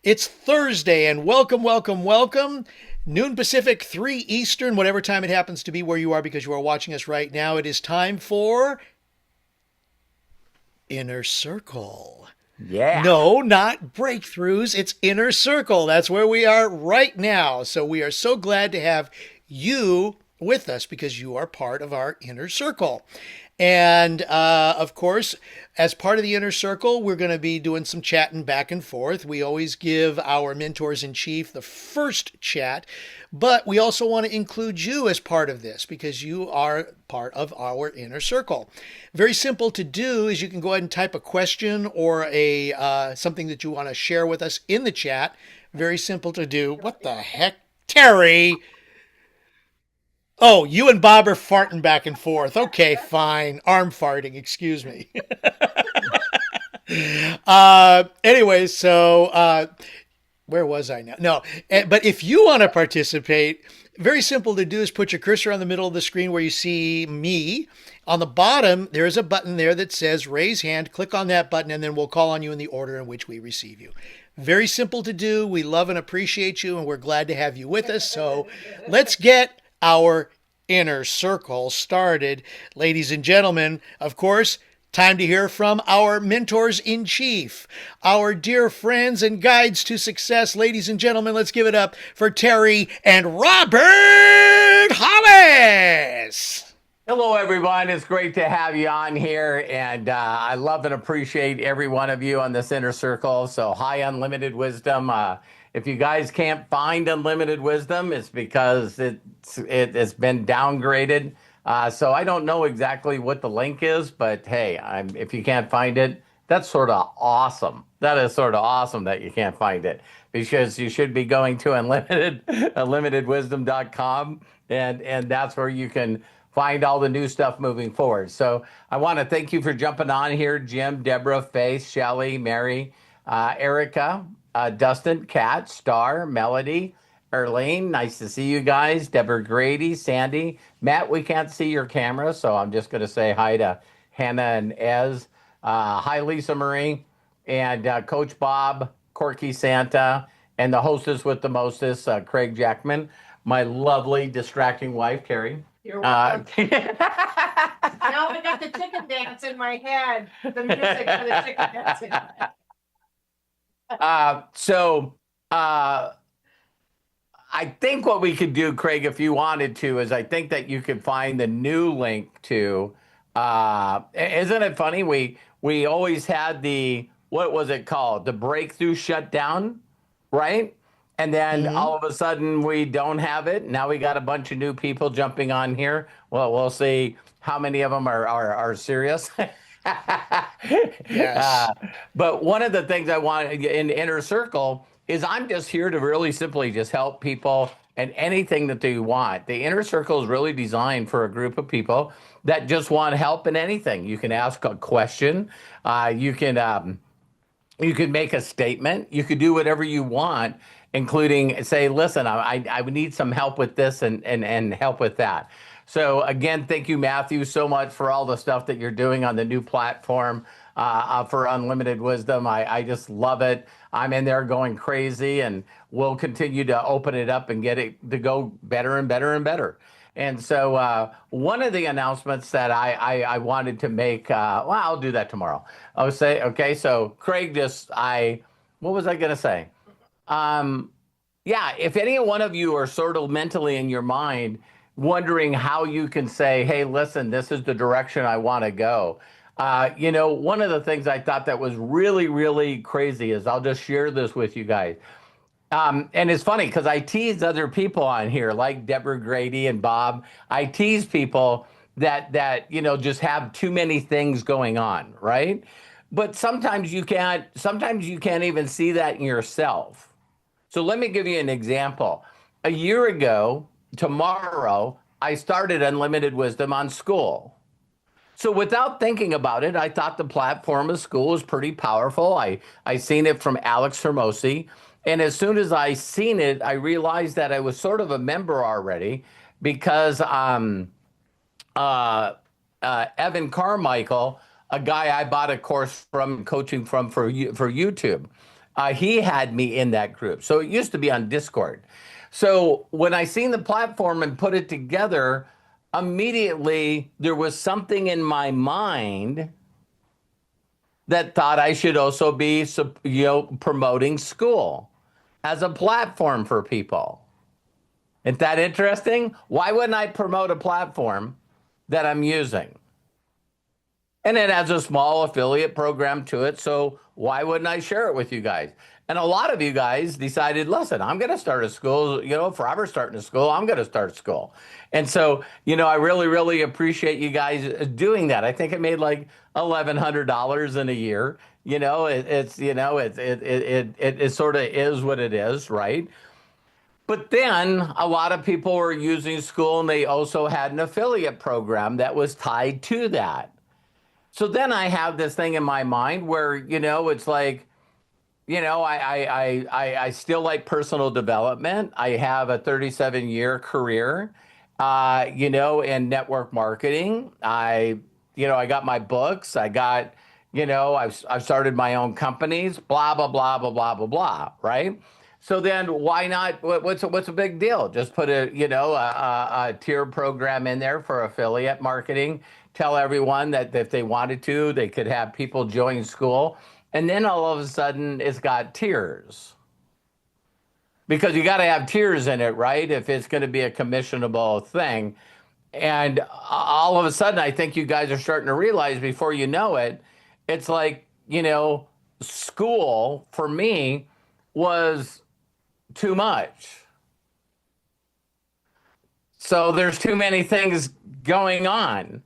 It's Thursday, and welcome, welcome, welcome. Noon Pacific, 3 Eastern, whatever time it happens to be where you are because you are watching us right now. It is time for Inner Circle. Yeah. No, not breakthroughs. It's Inner Circle. That's where we are right now. So we are so glad to have you with us because you are part of our Inner Circle. And of course, as part of the Inner Circle, we're going to be doing some chatting back and forth. We always give our mentors in chief the first chat, but we also want to include you as part of this because you are part of our Inner Circle. Very simple to do is you can go ahead and type a question or a something that you want to share with us in the chat. Very simple to do. What the heck, Terry? Oh, you and Bob are farting back and forth. Okay, fine. Arm farting, excuse me. Anyway, so where was I now? No, but if you want to participate, very simple to do is put your cursor on the middle of the screen where you see me. On the bottom, there is a button there that says raise hand. Click on that button, and then we'll call on you in the order in which we receive you. Very simple to do. We love and appreciate you, and we're glad to have you with us. So let's get our Inner Circle started. Ladies and gentlemen, of course, time to hear from our mentors in chief, our dear friends and guides to success. Ladies and gentlemen, let's give it up for Terry and Robert Hollis. Hello, everyone. It's great to have you on here. And I love and appreciate every one of you on this inner circle. So, hi, Unlimited Wisdom. If you guys can't find Unlimited Wisdom, it's because it's been downgraded. So, I don't know exactly what the link is, but hey, if you can't find it, that's sort of awesome. That is sort of awesome that you can't find it because you should be going to unlimitedwisdom.com and that's where you can find all the new stuff moving forward. So I want to thank you for jumping on here, Jim, Deborah, Faith, Shelly, Mary, Erica, Dustin, Kat, Star, Melody, Erlene. Nice to see you guys. Deborah Grady, Sandy, Matt. We can't see your camera, so I'm just going to say hi to Hannah and Ez. Hi, Lisa Marie, and Coach Bob, Corky Santa, and the hostess with the mostest, Craig Jackman. My lovely, distracting wife, Terry. You're welcome. Now I got the chicken dance in my head. The music for the chicken dance in my head. I think what we could do, Craig, if you wanted to, is I think that you could find the new link to. Isn't it funny? We always had what was it called? The breakthrough shutdown, right? And then all of a sudden we don't have it. Now we got a bunch of new people jumping on here. Well, we'll see how many of them are serious. Yes. But one of the things I want in Inner Circle is I'm just here to really simply just help people and anything that they want. The Inner Circle is really designed for a group of people that just want help in anything. You can ask a question. You can make a statement. You could do whatever you want, including say, listen, I would need some help with this and help with that. So again, thank you, Matthew, so much for all the stuff that you're doing on the new platform for Unlimited Wisdom. I just love it. I'm in there going crazy, and we'll continue to open it up and get it to go better and better and better. And so one of the announcements that I wanted to make, I'll do that tomorrow. I would say, okay, so Craig what was I going to say? Yeah, if any one of you are sort of mentally in your mind wondering how you can say, hey, listen, this is the direction I want to go. One of the things I thought that was really, really crazy is I'll just share this with you guys. And it's funny because I tease other people on here, like Deborah Grady and Bob. I tease people that just have too many things going on, right? But sometimes you can't even see that in yourself. So let me give you an example. A year ago, tomorrow, I started Unlimited Wisdom on School. So without thinking about it, I thought the platform of School was pretty powerful. I seen it from Alex Hermosi. And as soon as I seen it, I realized that I was sort of a member already because Evan Carmichael, a guy I bought a course from, coaching from for YouTube. He had me in that group. So it used to be on Discord. So when I seen the platform and put it together, immediately there was something in my mind that thought I should also be, promoting school as a platform for people. Isn't that interesting? Why wouldn't I promote a platform that I'm using? And it has a small affiliate program to it, so why wouldn't I share it with you guys? And a lot of you guys decided, listen, I'm going to start a school. If Robert's starting a school, I'm going to start a school. And so, I really, really appreciate you guys doing that. I think it made like $1,100 in a year. It sort of is what it is, right? But then a lot of people were using school, and they also had an affiliate program that was tied to that. So then I have this thing in my mind where, it's like, I still like personal development. I have a 37-year career, in network marketing. I got my books. I got, I've started my own companies, blah, blah, blah, blah, blah, blah, blah, right? So then why not? What's a big deal? Just put a tier program in there for affiliate marketing. Tell everyone that if they wanted to, they could have people join school. And then all of a sudden it's got tiers. Because you got to have tiers in it, right? If it's going to be a commissionable thing. And all of a sudden, I think you guys are starting to realize before you know it, it's like, school for me was too much. So there's too many things going on,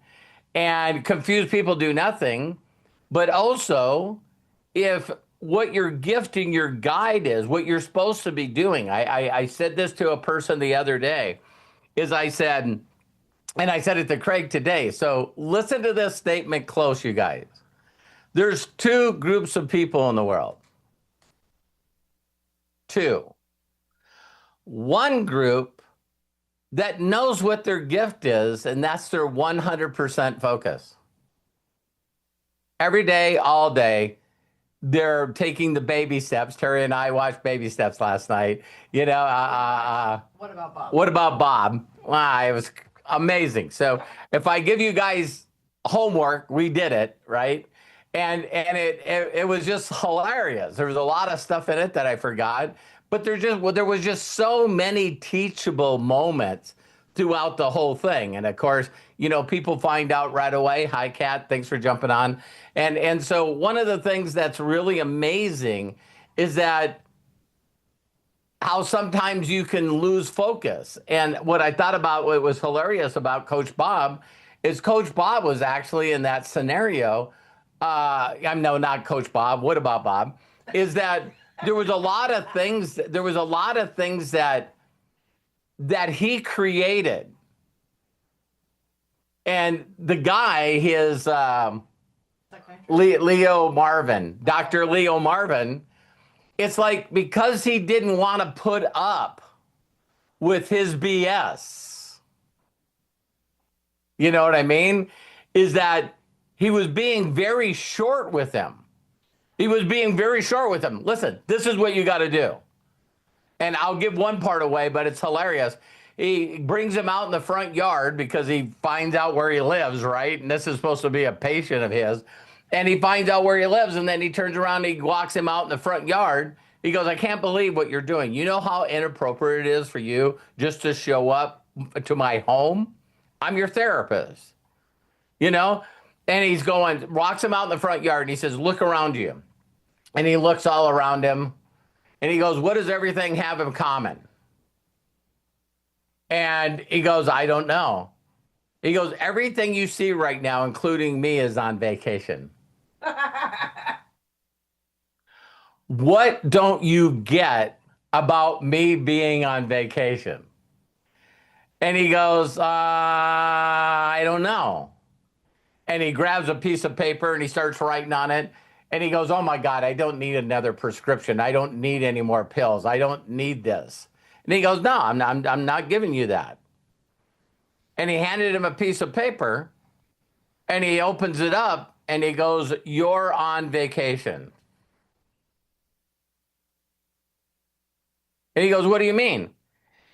and confused people do nothing. But also, if what you're gifting your guide is what you're supposed to be doing, I said this to a person the other day, is I said it to Craig today. So listen to this statement close, you guys. There's two groups of people in the world. Two. One group that knows what their gift is, and that's their 100% focus. Every day, all day, they're taking the baby steps. Terry and I watched Baby Steps last night. What about Bob? What about Bob? Wow, it was amazing. So if I give you guys homework, we did it, right? And it was just hilarious. There was a lot of stuff in it that I forgot, but there was just so many teachable moments throughout the whole thing. And of course, people find out right away. Hi, Kat. Thanks for jumping on. And so one of the things that's really amazing is that how sometimes you can lose focus. And what I thought about, what was hilarious about Coach Bob, is Coach Bob was actually in that scenario. No, not Coach Bob. What about Bob? Is that there was a lot of things that he created. And the guy, his Leo Marvin, Dr. Leo Marvin, it's like because he didn't want to put up with his BS. You know what I mean? Is that he was being very short with him. Listen, this is what you got to do. And I'll give one part away, but it's hilarious. He brings him out in the front yard because he finds out where he lives, right? And this is supposed to be a patient of his. And he finds out where he lives, and then he turns around and he walks him out in the front yard. He goes, I can't believe what you're doing. You know how inappropriate it is for you just to show up to my home? I'm your therapist, And he's going, walks him out in the front yard, and he says, look around you. And he looks all around him, and he goes, what does everything have in common? And he goes, I don't know. He goes, everything you see right now, including me, is on vacation. What don't you get about me being on vacation? And he goes, I don't know. And he grabs a piece of paper and he starts writing on it. And he goes, oh my God, I don't need another prescription. I don't need any more pills. I don't need this. And he goes, no, I'm not giving you that. And he handed him a piece of paper and he opens it up and he goes, you're on vacation. And he goes, what do you mean?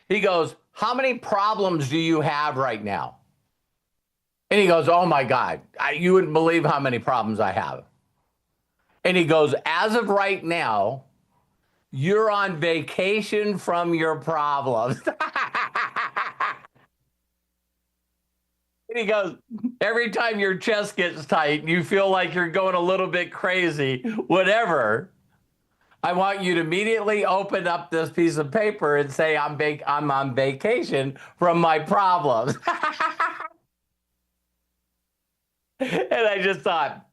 He goes, how many problems do you have right now? And he goes, oh my God, you wouldn't believe how many problems I have. And he goes, as of right now, you're on vacation from your problems. And he goes, every time your chest gets tight and you feel like you're going a little bit crazy, whatever, I want you to immediately open up this piece of paper and say, I'm on vacation from my problems. And I just thought,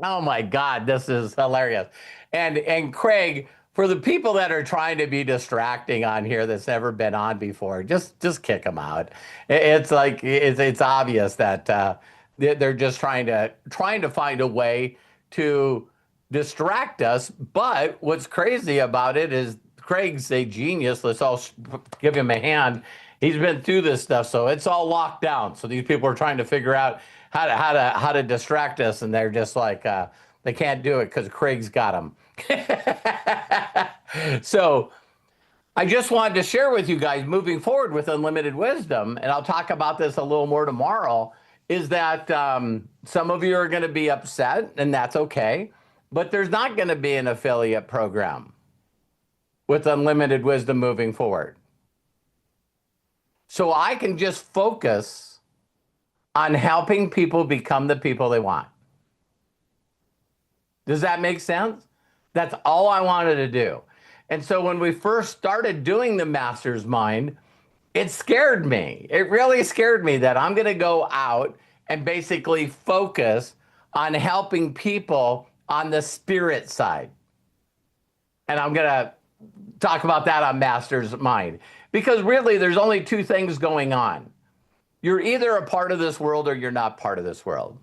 oh my God, this is hilarious. And Craig, for the people that are trying to be distracting on here that's never been on before, just kick them out. It's like it's obvious that they're just trying to find a way to distract us. But what's crazy about it is Craig's a genius. Let's all give him a hand. He's been through this stuff, so it's all locked down. So these people are trying to figure out how to distract us, and they're just like they can't do it because Craig's got them. So I just wanted to share with you guys moving forward with unlimited wisdom, and I'll talk about this a little more tomorrow, is that some of you are going to be upset, and that's okay, but there's not going to be an affiliate program with unlimited wisdom moving forward. So I can just focus on helping people become the people they want. Does that make sense? That's all I wanted to do. And so when we first started doing the Master's Mind, it scared me. It really scared me that I'm going to go out and basically focus on helping people on the spirit side. And I'm going to talk about that on Master's Mind. Because really, there's only two things going on. You're either a part of this world or you're not part of this world.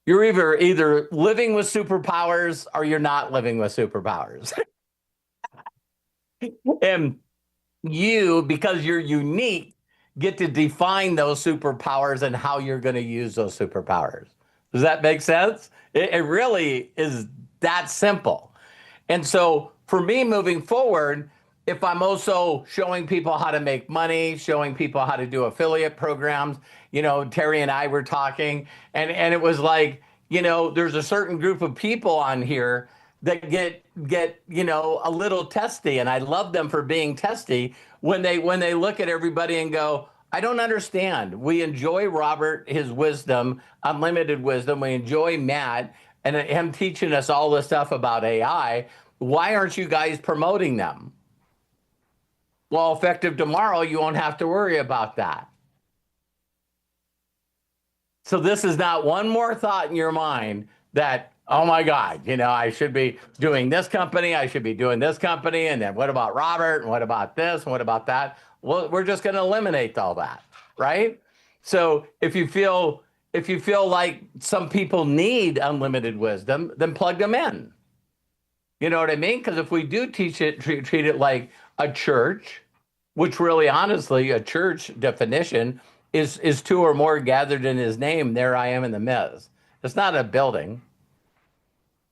You're either living with superpowers or you're not living with superpowers. And you, because you're unique, get to define those superpowers and how you're going to use those superpowers. Does that make sense? It really is that simple. And so for me moving forward, if I'm also showing people how to make money, showing people how to do affiliate programs, Terry and I were talking, and it was like, there's a certain group of people on here that get a little testy, and I love them for being testy when they look at everybody and go, I don't understand. We enjoy Robert, his wisdom, unlimited wisdom. We enjoy Matt and him teaching us all this stuff about AI. Why aren't you guys promoting them? Well, effective tomorrow, you won't have to worry about that. So this is not one more thought in your mind that, oh my God, I should be doing this company, I should be doing this company, and then what about Robert, and what about this, and what about that? Well, we're just going to eliminate all that, right? So if you feel like some people need unlimited wisdom, then plug them in. You know what I mean? Because if we do teach it, treat it like a church, which really, honestly, a church definition is two or more gathered in his name, there I am in the midst. It's not a building.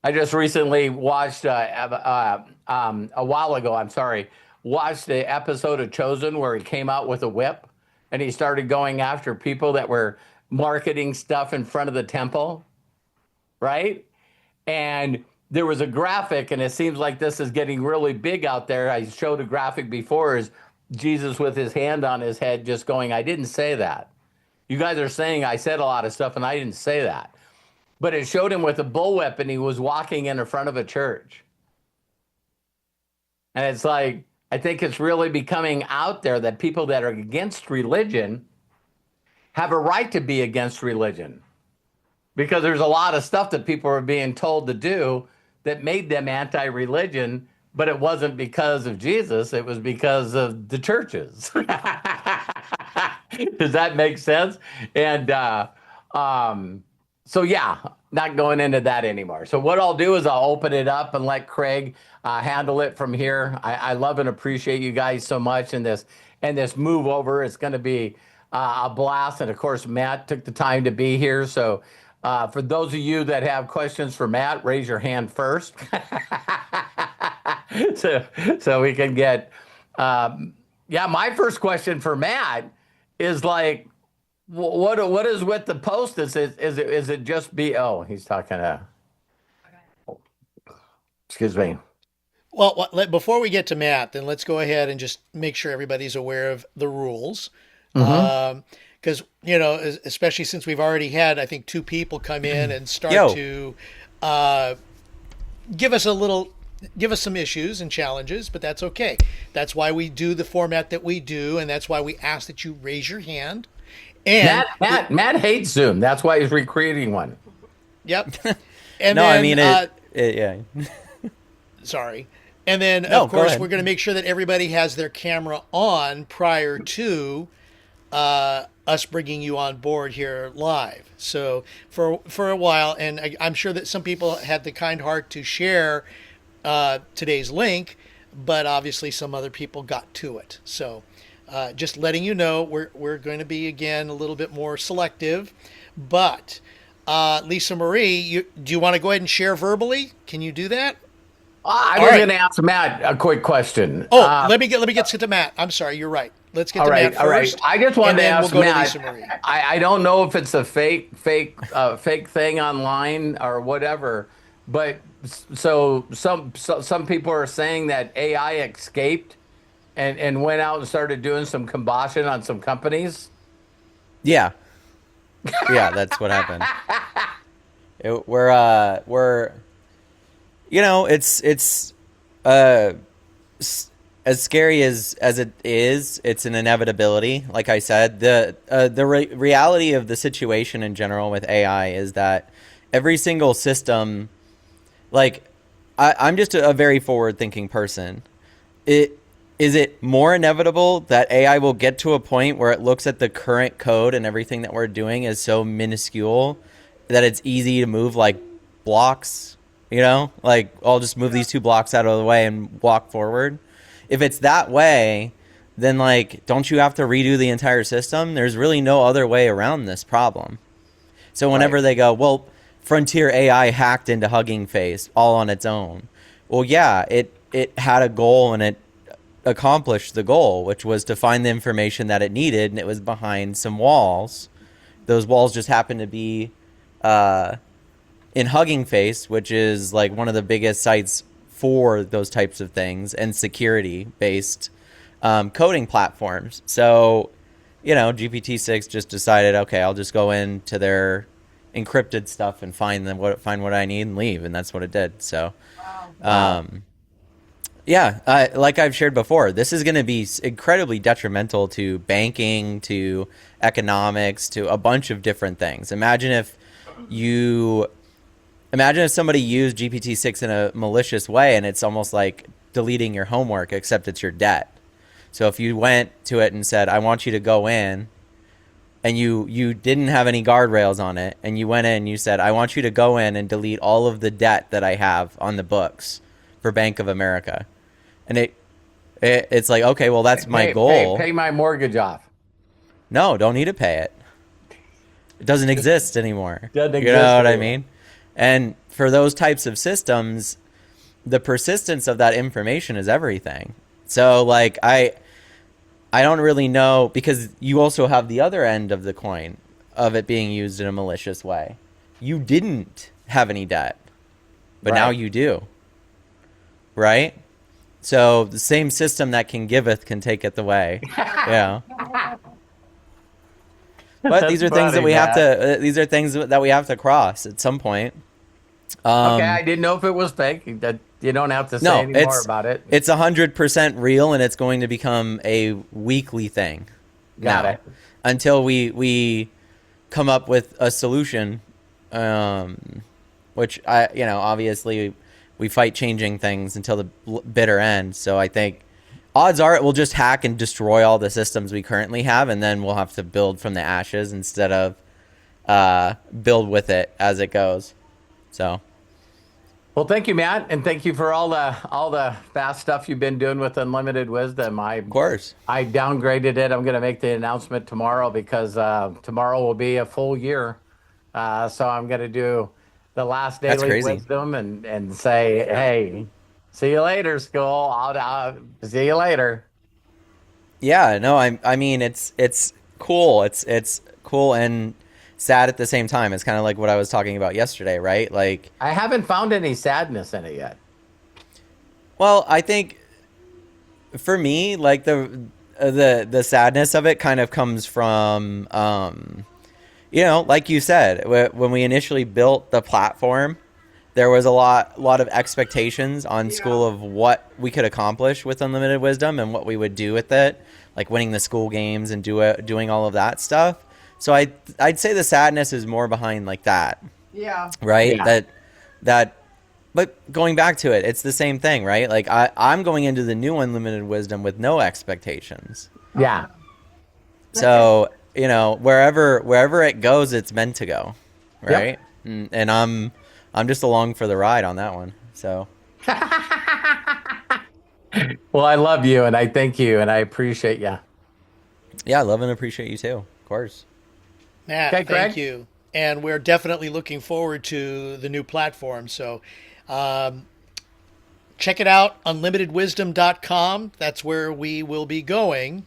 I just recently watched, a while ago, watched the episode of Chosen where he came out with a whip and he started going after people that were marketing stuff in front of the temple, right? And there was a graphic, and it seems like this is getting really big out there. I showed a graphic before, is Jesus with his hand on his head just going, I didn't say that. You guys are saying I said a lot of stuff, and I didn't say that. But it showed him with a bullwhip, and he was walking in the front of a church. And it's like, I think it's really becoming out there that people that are against religion have a right to be against religion. Because there's a lot of stuff that people are being told to do that made them anti-religion, but it wasn't because of Jesus, it was because of the churches. Does that make sense? And so yeah, not going into that anymore. So what I'll do is I'll open it up and let Craig handle it from here. I love and appreciate you guys so much in this move over. It's going to be a blast. And of course, Matt took the time to be here. So for those of you that have questions for Matt, raise your hand first. so so we can get yeah, my first question for Matt is like what is with the post is it just be oh he's talking to excuse me. Well, before we get to Matt, then let's go ahead and just make sure everybody's aware of the rules. Mm-hmm. Because, especially since we've already had, I think, two people come in and start Yo. to uh, give us a little, give us some issues and challenges, but that's okay. That's why we do the format that we do, and that's why we ask that you raise your hand. And, Matt hates Zoom. That's why he's recreating one. yep. And No, I then, mean yeah. sorry. And then, No, of go course, ahead. we're going to make sure that everybody has their camera on prior to us bringing you on board here live. So for a while, and I'm sure that some people had the kind heart to share today's link, but obviously some other people got to it. So just letting you know, we're going to be again a little bit more selective, but. Lisa Marie, do you want to go ahead and share verbally? Can you do that? I All was right. going to ask Matt a quick question. Oh, let me get to Matt. I'm sorry, you're right. Let's get All to right, Matt all right. first, I just and wanted to then we'll ask go to Matt. Lisa Marie. I don't know if it's a fake thing online or whatever, but some people are saying that AI escaped and went out and started doing some combustion on some companies. Yeah. Yeah, that's what happened. We're it's uh as scary as it is, it's an inevitability. Like I said, the reality of the situation in general with AI is that every single system, like I'm just a very forward thinking person. It is it more inevitable that AI will get to a point where it looks at the current code and everything that we're doing is so minuscule that it's easy to move like blocks, like I'll just move these two blocks out of the way and walk forward. If it's that way, then like don't you have to redo the entire system? There's really no other way around this problem. So Right. whenever they go, well, Frontier AI hacked into Hugging Face all on its own. Well, yeah, it had a goal and it accomplished the goal, which was to find the information that it needed, and it was behind some walls. Those walls just happened to be uh, in Hugging Face, which is like one of the biggest sites for those types of things and security based coding platforms. So, GPT-6 just decided, okay, I'll just go into their encrypted stuff and find what I need and leave, and that's what it did. So, Wow. yeah, like I've shared before, this is going to be incredibly detrimental to banking, to economics, to a bunch of different things. You imagine if somebody used GPT-6 in a malicious way, and it's almost like deleting your homework, except it's your debt. So if you went to it and said, "I want you to go in," and you didn't have any guardrails on it, and you went in and you said, "I want you to go in and delete all of the debt that I have on the books for Bank of America," and it's like, okay, well that's my goal. Pay my mortgage off. No, don't need to pay it. It doesn't exist anymore. Doesn't You know exist what I anymore. mean? And for those types of systems, the persistence of that information is everything. So like I don't really know, because you also have the other end of the coin of it being used in a malicious way. You didn't have any debt, but now Right. you do, right? So the same system that can giveth can taketh away. Yeah. But That's these are things that funny, we have Matt. to these are things that we have to cross at some point. Okay, Um I didn't know if it was fake. That you don't have to say no, any more about it. it's 100% real, and it's going to become a weekly thing Got now it. until we come up with a solution, um, which obviously we fight changing things until the bitter end. So I think odds are it will just hack and destroy all the systems we currently have, and then we'll have to build from the ashes instead of build with it as it goes. So Well, thank you, Matt, and thank you for all the fast stuff you've been doing with Unlimited Wisdom. of course, I downgraded it. I'm going to make the announcement tomorrow because tomorrow will be a full year. So I'm going to do the last that's daily crazy. wisdom and say, hey. See you later, school. I'll see you later. Yeah, no, I mean it's cool. It's cool and sad at the same time. It's kind of like what I was talking about yesterday, right? Like, I haven't found any sadness in it yet. well, I think for me, like the sadness of it kind of comes from you know, like you said, when we initially built the platform, there was a lot of expectations on school of what we could accomplish with unlimited wisdom and what we would do with it, like winning the school games and doing all of that stuff. So I'd say the sadness is more behind like that, Yeah. right? Yeah. That but going back to it, it's the same thing, right? Like I'm going into the new unlimited wisdom with no expectations. Yeah. So, you know, wherever it goes, it's meant to go, right? Yep. And I'm just along for the ride on that one. So, Well, I love you and I thank you and I appreciate you. yeah, I love and appreciate you too, of course. Matt, Okay, thank Greg. you. And we're definitely looking forward to the new platform. So um, check it out, unlimitedwisdom.com. That's where we will be going.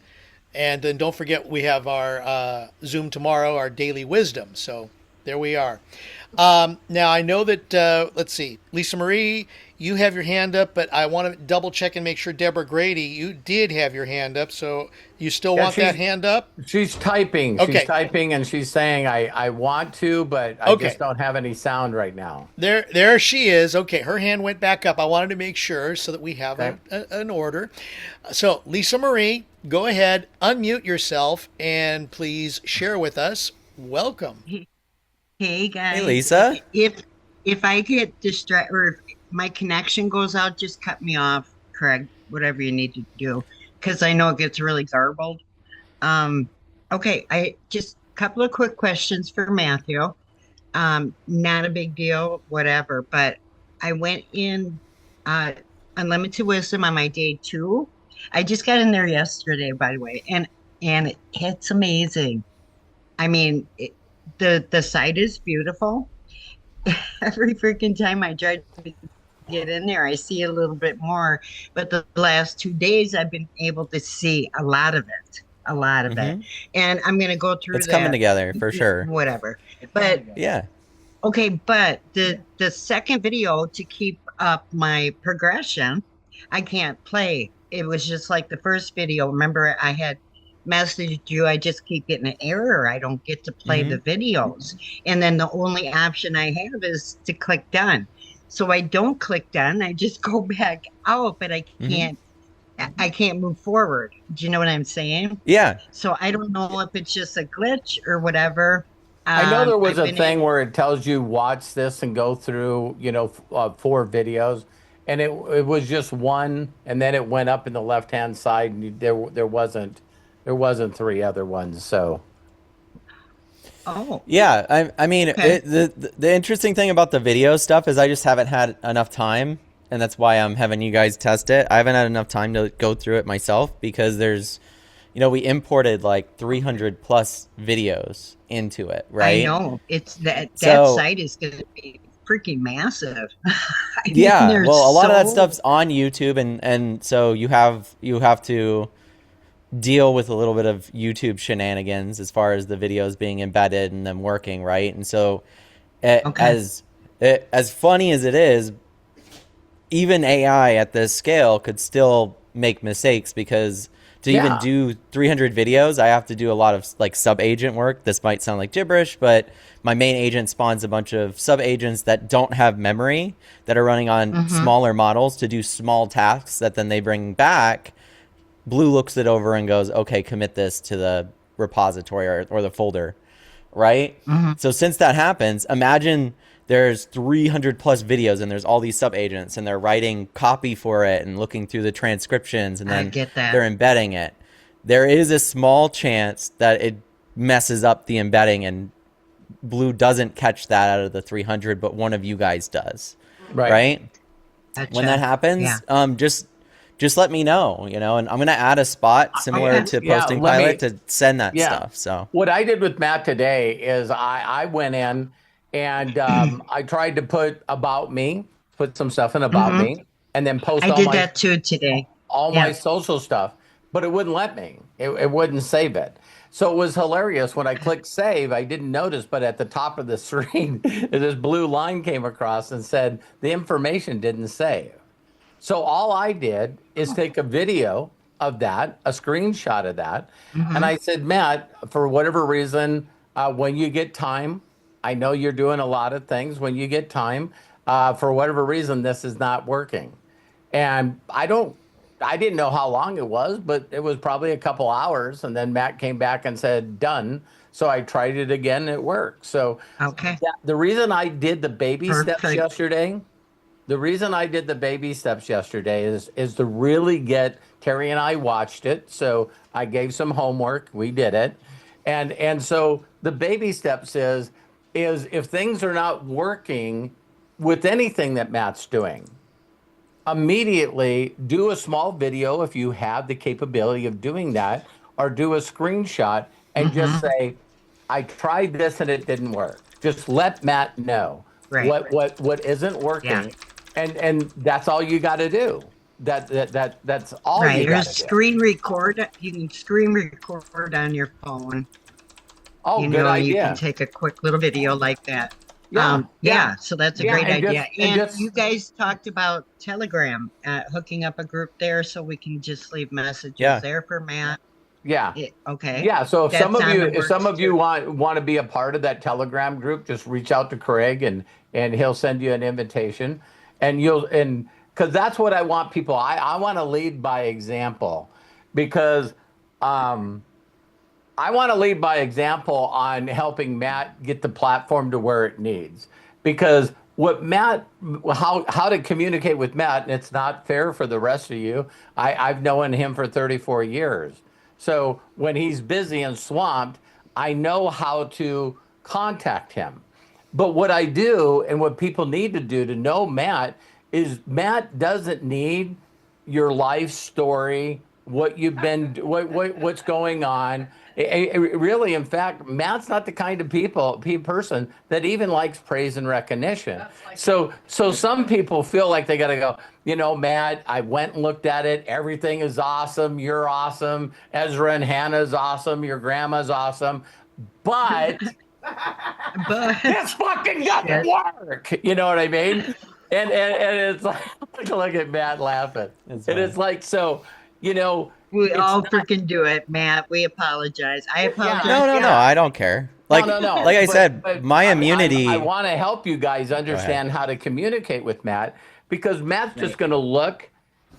And then don't forget, we have our Zoom tomorrow, our daily wisdom. So there we are. Now, I know that, let's see, Lisa Marie, you have your hand up, but I want to double check and make sure, Deborah Grady, you did have your hand up. So you still Yeah, want that hand up? she's typing. She's Okay. typing and she's saying I want to, but I just Okay. don't have any sound right now. There she is. Okay, her hand went back up. I wanted to make sure so that we have Okay. an order. So, Lisa Marie, go ahead, unmute yourself, and please share with us. Welcome. Hey guys. Hey, Lisa. If I get distracted or if my connection goes out, just cut me off, Craig. Whatever you need to do, because I know it gets really garbled. Okay, I just a couple of quick questions for Matthew. Not a big deal, whatever. But I went in Unlimited Wisdom on my day 2. I just got in there yesterday, by the way, and it's amazing. I mean, the site is beautiful. Every freaking time I try to get in there, I see a little bit more. But the last 2 days, I've been able to see a lot of it, a lot of it. And I'm going to go through It's coming that, together for sure. whatever. But Yeah. okay, but the second video to keep up my progression, I can't play. It was just like the first video. Remember, I had messaged you. I just keep getting an error. I don't get to play the videos. And then the only option I have is to click done. So I don't click done. I just go back out, but I can't move forward. Do you know what I'm saying? Yeah. So I don't know if it's just a glitch or whatever. I know there was I've a been thing where it tells you watch this and go through, 4 videos, and it was just one, and then it went up in the left hand side, and there wasn't 3 other ones. So Oh, Yeah, I mean, okay. the interesting thing about the video stuff is I just haven't had enough time, and that's why I'm having you guys test it. I haven't had enough time to go through it myself because there's, we imported like 300 plus videos into it, I right? know it's that So site is going to be freaking massive. I mean, yeah, there's well, a lot of that so stuff's on YouTube, and so you have to deal with a little bit of YouTube shenanigans as far as the videos being embedded and them working, right? And so, okay. as funny as it is, even AI at this scale could still make mistakes because to even yeah, do 300 videos, I have to do a lot of like sub agent work. This might sound like gibberish, but my main agent spawns a bunch of sub agents that don't have memory that are running on Mm-hmm. smaller models to do small tasks that then they bring back. Blue looks it over and goes, okay, commit this to the repository or the folder, right? Mm-hmm. So since that happens, imagine there's 300 plus videos and there's all these sub agents and they're writing copy for it and looking through the transcriptions and I then get that. they're embedding it. There is a small chance that it messes up the embedding and Blue doesn't catch that out of the 300, but one of you guys does, right. right? Gotcha. When that happens, Yeah. just let me know, and I'm gonna add a spot similar Okay. to Yeah, Posting let me- Pilot to send that Yeah. stuff. So What I did with Matt today is I went in and I tried to put some stuff in about Mm-hmm. me. and then post I all did my that too today. my Yeah. social stuff, but it wouldn't let me. It wouldn't save it. So it was hilarious when I clicked save. I didn't notice, but at the top of the screen, this blue line came across and said the information didn't save. So all I did is take a video of that, a screenshot of that, and Hmm. I said, Matt, for whatever reason, when you get time, I know you're doing a lot of things. When you get time, for whatever reason, this is not working. And I didn't know how long it was, but it was probably a couple hours. And then Matt came back and said, done. So I tried it again. It worked. So Okay. the reason I did the baby steps Perfect. yesterday, the reason I did the baby steps yesterday is to really get Terry and I watched it. So I gave some homework. We did it. And so the baby steps is if things are not working with anything that Matt's doing, immediately do a small video if you have the capability of doing that, or do a screenshot and just Hmm. say, I tried this and it didn't work. Just let Matt know Right. what isn't Yeah. working, and that's all you got to do. That's all Right. you got There's to do. screen record. You can screen record on your phone, Oh, good and you can idea. take a quick little video like that. Yeah, yeah, Yeah, so that's a yeah, great idea. and And just you guys talked about Telegram, hooking up a group there so we can just leave messages Yeah. there for Matt. yeah. Okay. Yeah, so That's on the if some works of you too. want to be a part of that Telegram group, just reach out to Craig and he'll send you an invitation, and you'll and because that's what I want people. I want to lead by example, because um I want to lead by example on helping Matt get the platform to where it needs. Because what Matt, how to communicate with Matt, and it's not fair for the rest of you. I've known him for 34 years. So when he's busy and swamped, I know how to contact him. But what I do and what people need to do to know Matt is Matt doesn't need your life story, what you've been, what's going on. Really, in fact, Matt's not the kind of person that even likes praise and recognition. So some people feel like they got to go. Matt, I went and looked at it. Everything is awesome. You're awesome. Ezra and Hannah's awesome. Your grandma's awesome. But But this fucking doesn't shit, work. You know what I mean? And it's like, look at Matt laughing. It's And funny. it's like, so, we it's all not, freaking do it, Matt. We apologize. I yeah, apologize. No, no, no. yeah. I don't care. No, Like no, no. like I said, But my I immunity. want to help you guys Go ahead. understand how to communicate with Matt, because Matt's just Right. going to look,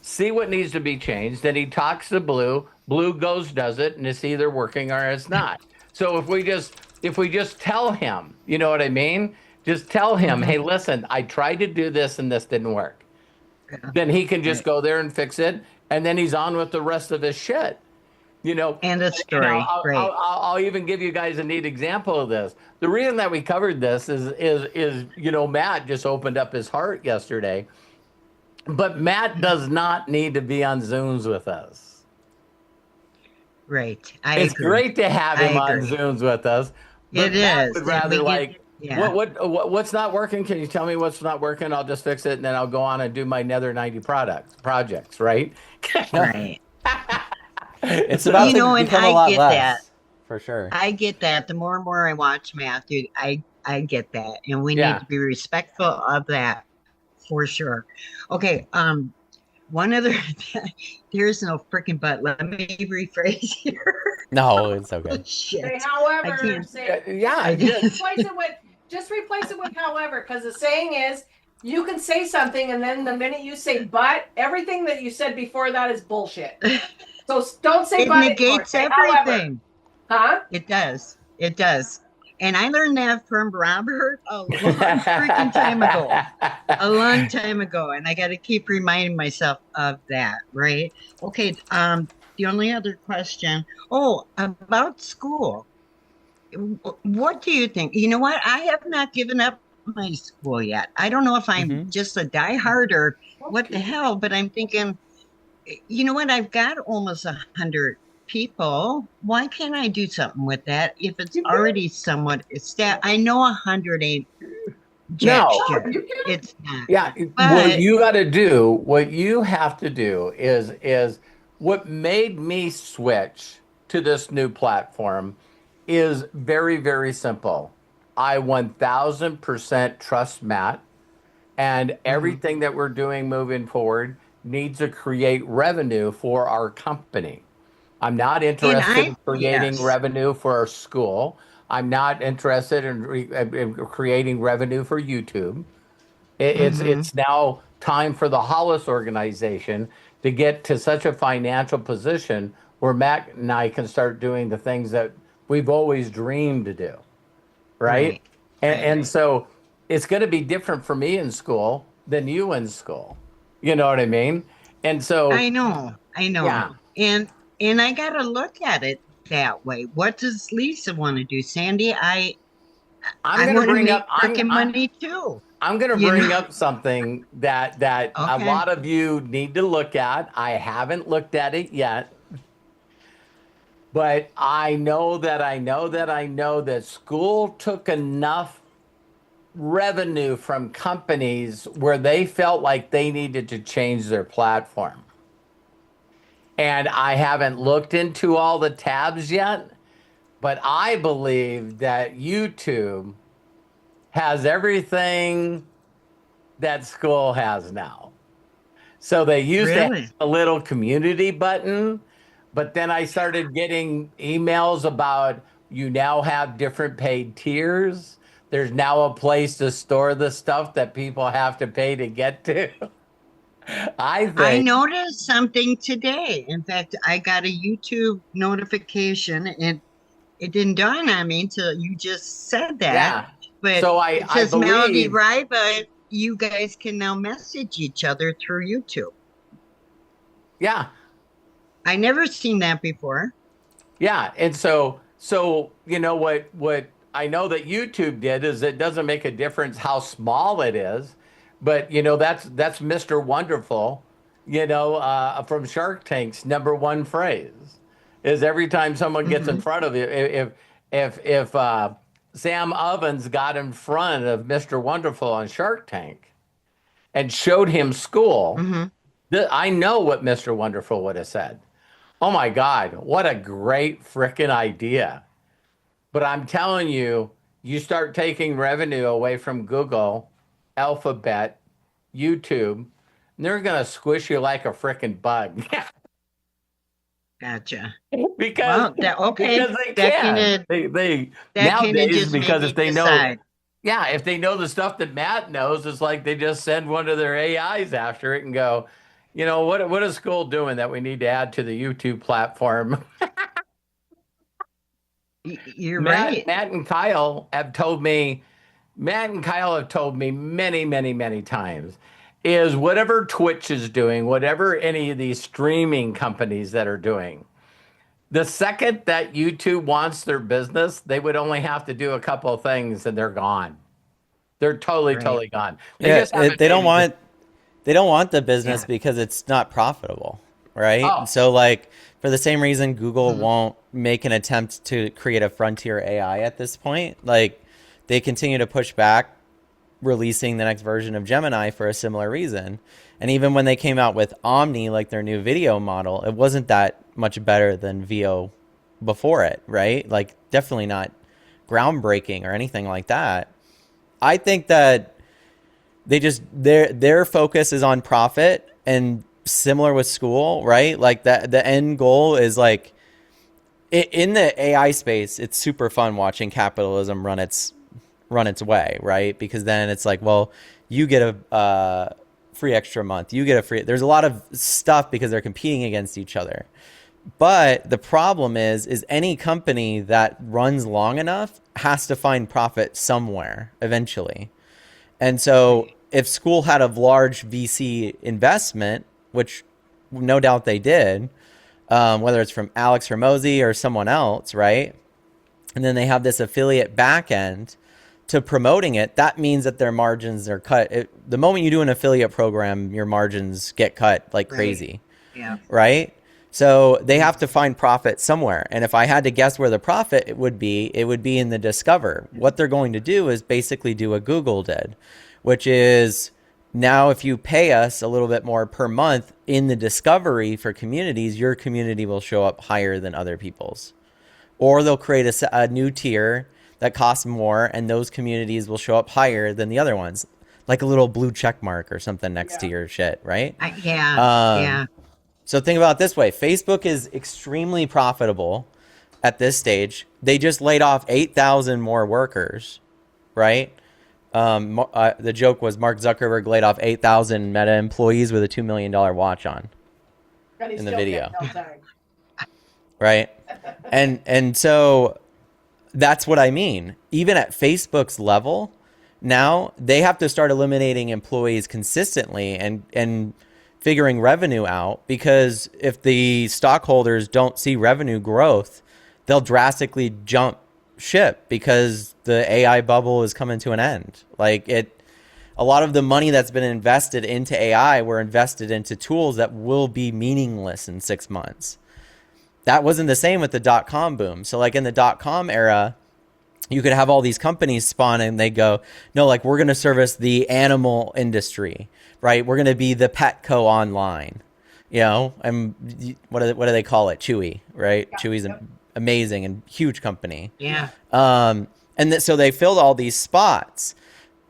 see what needs to be changed. Then he talks to Blue. Blue goes, does it, and it's either working or it's not. So if we just tell him, you know what I mean? Just tell him, Hmm. hey, listen, I tried to do this and this didn't work. Yeah. Then he can just Right. go there and fix it, and then he's on with the rest of his shit. You know, And a and story. Right. I'll even give you guys a neat example of this. The reason that we covered this is Matt just opened up his heart yesterday, but Matt does not need to be on Zooms with us. Right. I It's agree. great to have I him on agree. Zooms with us, but It Matt is. would And rather we get, like yeah. what's not working? Can you tell me what's not working? I'll just fix it, and then I'll go on and do my nether 90 projects, right? Right. It's about to And become a I lot get that. less, for sure. I get that. The more and more I watch Matthew, I get that. And we need Yeah. to be respectful of that for sure. Okay, one other there's no freaking but. Let me rephrase here. No, it's okay. Oh, Say shit. I however, can't. say Yeah, I just just replace it with however, because the saying is you can say something and then the minute you say but, everything that you said before that is bullshit. So don't say It but anymore. negates Say however. everything. Huh? It does. It does. And I learned that from Robert a long freaking time ago. A long time ago. And I got to keep reminding myself of that, right? Okay. The only other question, about school. What do you think? You know what? I have not given up my school yet. I don't know if I'm Mhm. just a diehard or what the hell, but I'm thinking, you know what? I've got almost 100 people. Why can't I do something with that if it's already somewhat established? I know 100 ain't jack No. shit. You can. It's not. Yeah, what But you got to do, what you have to do is what made me switch to this new platform is very, very simple. I 1000% trust Matt, and mhm. everything that we're doing moving forward needs to create revenue for our company. I'm not And interested I, in creating yes. revenue for our school. I'm not interested in creating revenue for YouTube. Hmm. It's now time for the Hollis organization to get to such a financial position where Matt and I can start doing the things that we've always dreamed to do, right? Right. Right. And so it's going to be different for me in school than you in school. You know what I mean? And so, I know. I know. yeah, And and I gotta look at it that way. What does Lisa want to do? Sandy, I'm I going to want to bring up make freaking money too. I'm going to You bring know? up something that a Okay. lot of you need to look at. I haven't looked at it yet. But I know that school took enough revenue from companies where they felt like they needed to change their platform. And I haven't looked into all the tabs yet, but I believe that YouTube has everything that school has now. So they used to have Really? a little community button, but then I started getting emails about you now have different paid tiers. There's now a place to store the stuff that people have to pay to get to. I I think, noticed something today. In fact, I got a YouTube notification and it didn't dawn on me until you just said that. yeah. But So I it I says Melody believe, Riva, you guys can now message each other through YouTube. yeah, I never seen that before. yeah. And so you know what I know that YouTube did is it doesn't make a difference how small it is, but that's Mr. Wonderful, from Shark Tank's number one phrase is every time someone gets in Hmm. front of you, if Sam Ovens got in front of Mr. Wonderful on Shark Tank and showed him school, Hmm. I know what Mr. Wonderful would have said. Oh my God, what a great freaking idea. But I'm telling you, you start taking revenue away from Google, Alphabet, YouTube, and they're going to squish you like a freaking bug. Gotcha. because Well, that okay. because they That can. kind of They that kind of nowadays just made because me if they know, decide. yeah, if they know the stuff that Matt knows, it's like they just send one of their AIs after it and go, what is school doing that we need to add to the YouTube platform? You're Matt, right. Matt and Kyle have told me, Matt and Kyle have told me many, many, many times is whatever Twitch is doing, whatever any of these streaming companies that are doing, the second that YouTube wants their business, they would only have to do a couple of things and they're gone. They're totally, Right. totally gone. They Yeah, just haven't they don't maybe just, want the business Yeah. because it's not profitable, right? oh, And so like for the same reason Google Mhm. won't make an attempt to create a frontier AI at this point, like they continue to push back releasing the next version of Gemini for a similar reason. And even when they came out with Omni, like their new video model, it wasn't that much better than VO before it, right? Like definitely not groundbreaking or anything like that. I think that their focus is on profit and similar with school, right? Like that the end goal is like in the AI space, it's super fun watching capitalism run its way, right? Because then it's like, well, you get a free extra month, you get a free. There's a lot of stuff because they're competing against each other. But the problem is any company that runs long enough has to find profit somewhere eventually. And so Right. if school had a large VC investment, which no doubt they did, whether it's from Alex Hermosi or someone else, right? And then they have this affiliate back end to promoting it, that means that their margins are cut. The moment you do an affiliate program, your margins get cut like Right. crazy, Yeah. right? So they have to find profit somewhere. And if I had to guess where the profit it would be in the discover. What they're going to do is basically do what Google did, which is now if you pay us a little bit more per month in the discovery for communities, your community will show up higher than other people's. Or they'll create a new tier that costs more, and those communities will show up higher than the other ones, like a little blue check mark or something next to your shit, right? Yeah. So think about it this way. Facebook is extremely profitable at this stage. They just laid off 8,000 more workers, right? The joke was Mark Zuckerberg laid off 8,000 Meta employees with a $2 million watch on in the video. Right? And so that's what I mean. Even at Facebook's level, now they have to start eliminating employees consistently and figuring revenue out, because if the stockholders don't see revenue growth, they'll drastically jump ship because the AI bubble is coming to an end. Like a lot of the money that's been invested into AI were invested into tools that will be meaningless in 6 months. That wasn't the same with the dot-com boom. So like in the dot-com era, you could have all these companies spawn and they go, no, like we're going to service the animal industry, right? We're going to be the Petco online, you know, and what do they call it? Chewy, right? Yeah, Chewy's an amazing and huge company. Yeah. So they filled all these spots,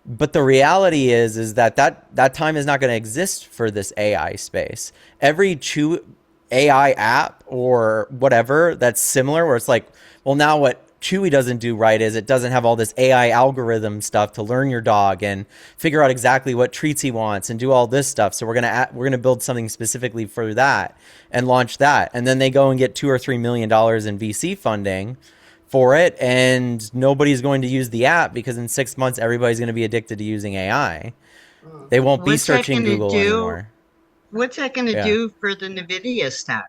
but the reality is that time is not going to exist for this AI space. Every AI app or whatever that's similar, where it's like, well, now what Chewy doesn't do right is it doesn't have all this AI algorithm stuff to learn your dog and figure out exactly what treats he wants and do all this stuff. So we're gonna build something specifically for that and launch that, and then they go and get $2 or $3 million in VC funding for it, and nobody's going to use the app because in 6 months everybody's going to be addicted to using AI. They won't be searching Google anymore. What's that going to do for the NVIDIA stock?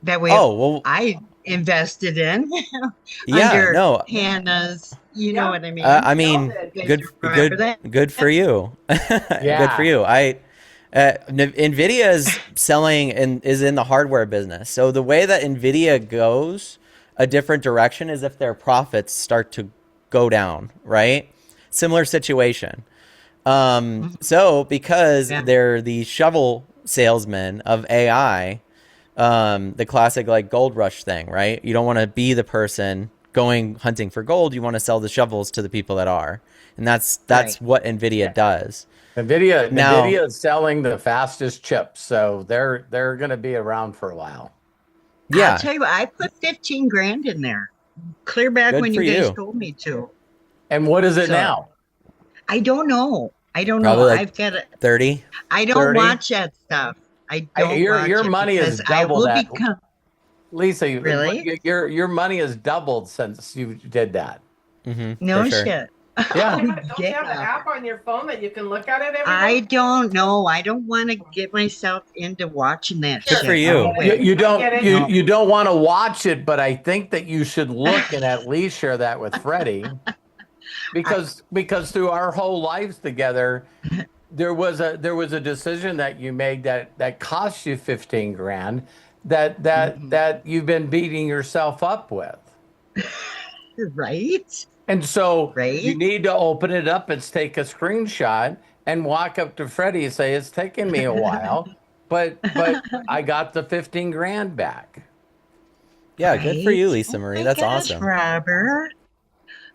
That way, I invested in under Hannah's, you know what I mean? I mean, good for you. Good for you. NVIDIA is selling and is in the hardware business. So the way that NVIDIA goes a different direction is if their profits start to go down, right? Similar situation. So because they're the shovel salesmen of AI, the classic like gold rush thing, right? You don't want to be the person going hunting for gold. You want to sell the shovels to the people that are. And that's what NVIDIA does. NVIDIA is selling the fastest chips, so they're going to be around for a while. Yeah. I'll tell you what, I put 15 grand in there. Clear back when you guys told me to. And what is it now? I don't know. Probably like I've got 30. I don't watch that stuff. I don't your money has doubled that. Lisa, really? Your money has doubled since you did that. Mm-hmm, no shit. Yeah. Don't you have an app on your phone that you can look at it every day? I don't know. I don't want to get myself into watching that shit. Good for you. You don't want to watch it, but I think that you should look and at least share that with Freddie. Because through our whole lives together, there was a decision that you made that cost you 15 grand that you've been beating yourself up with. Right. And so you need to open it up and take a screenshot and walk up to Freddie and say, it's taken me a while, but I got the 15 grand back. Yeah, good for you, Lisa Marie. That's awesome. Robert.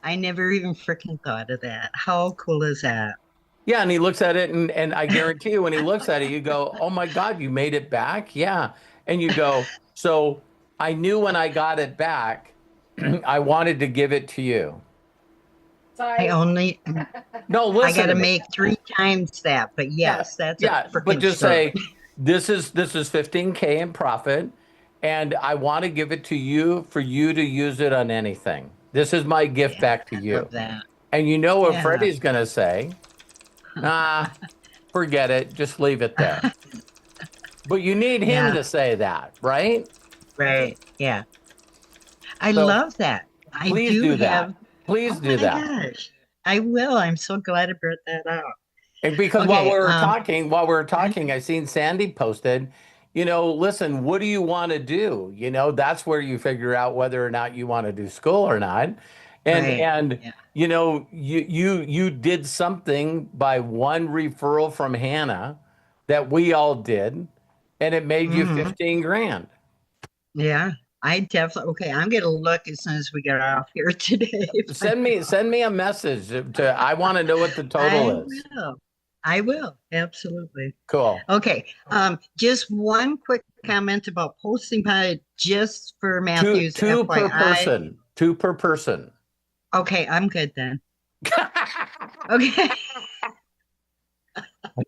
I never even freaking thought of that. How cool is that? Yeah, and he looks at it, and I guarantee you, when he looks at it, you go, oh my God, you made it back? Yeah. And you go, so I knew when I got it back, I wanted to give it to you. I only no. Listen, I got to make 3 times that, but yes, that's But just say this is 15K in profit, and I want to give it to you for you to use it on anything. This is my gift back to you. And you know what Freddie's going to say? Nah, forget it. Just leave it there. But you need him to say that, right? Right. Yeah. I love that. Please do that. Please do that. Gosh. I will. I'm so glad I brought that up. And because while we were talking, I seen Sandy posted, listen, what do you want to do? That's where you figure out whether or not you want to do school or not. And Right. and Yeah. you did something by one referral from Hannah that we all did, and it made you Hmm. 15 grand. Yeah. I definitely, okay, I'm gonna look as soon as we get off here today. Send me a message I want to know what the total I is. will. I will. Absolutely. Cool. Okay. Just one quick comment about posting pie just for Two Matthew's two per FYI. person. Two per person. Okay, I'm good then. Okay.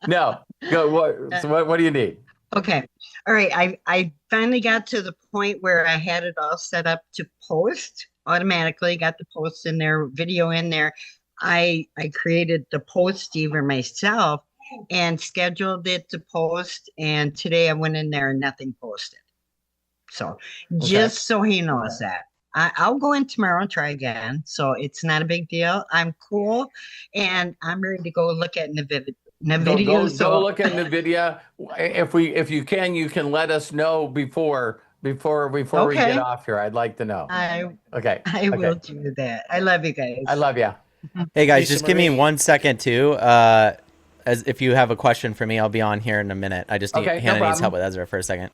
No. Go. What? So what do you need? Okay. All right. I finally got to the point where I had it all set up to post automatically, got the post in there, video in there. I created the post even myself and scheduled it to post. And today I went in there and nothing posted. So Okay. just so he knows that. I'll go in tomorrow and try again. So it's not a big deal. I'm cool and I'm ready to go look at the Go video. go go So look at NVIDIA. If you can let us know before we get okay. off here. I'd like to know. I Okay. I Okay. will do that. I love you I guys. love you. Hey guys, Lisa just give me Marie. 1 second too. As if you have a question for me, I'll be on here in a minute. I just need Okay, no Hannah needs help problem. with Ezra for a second.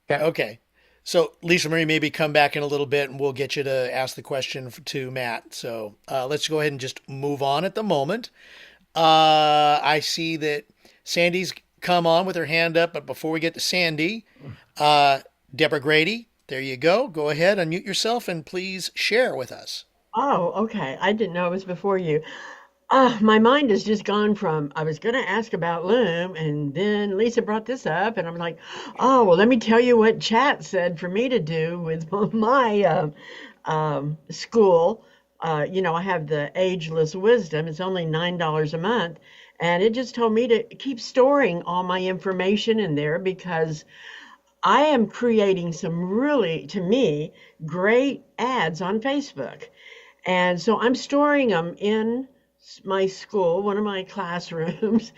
Okay. Okay. So Lisa Marie, maybe come back in a little bit and we'll get you to ask the question to Matt. So let's go ahead and just move on at the moment. I see that Sandy's come on with her hand up, but before we get to Sandy, Deborah Grady, there you go. Go ahead, unmute yourself, and please share with us. Oh, okay. I didn't know it was before you. My mind has just gone from I was going to ask about Loom, and then Lisa brought this up, and I'm like, oh, well, let me tell you what chat said for me to do with my school. I have the Ageless Wisdom. It's only $9 a month, and it just told me to keep storing all my information in there because I am creating some really, to me, great ads on Facebook. And so I'm storing them in my school, one of my classrooms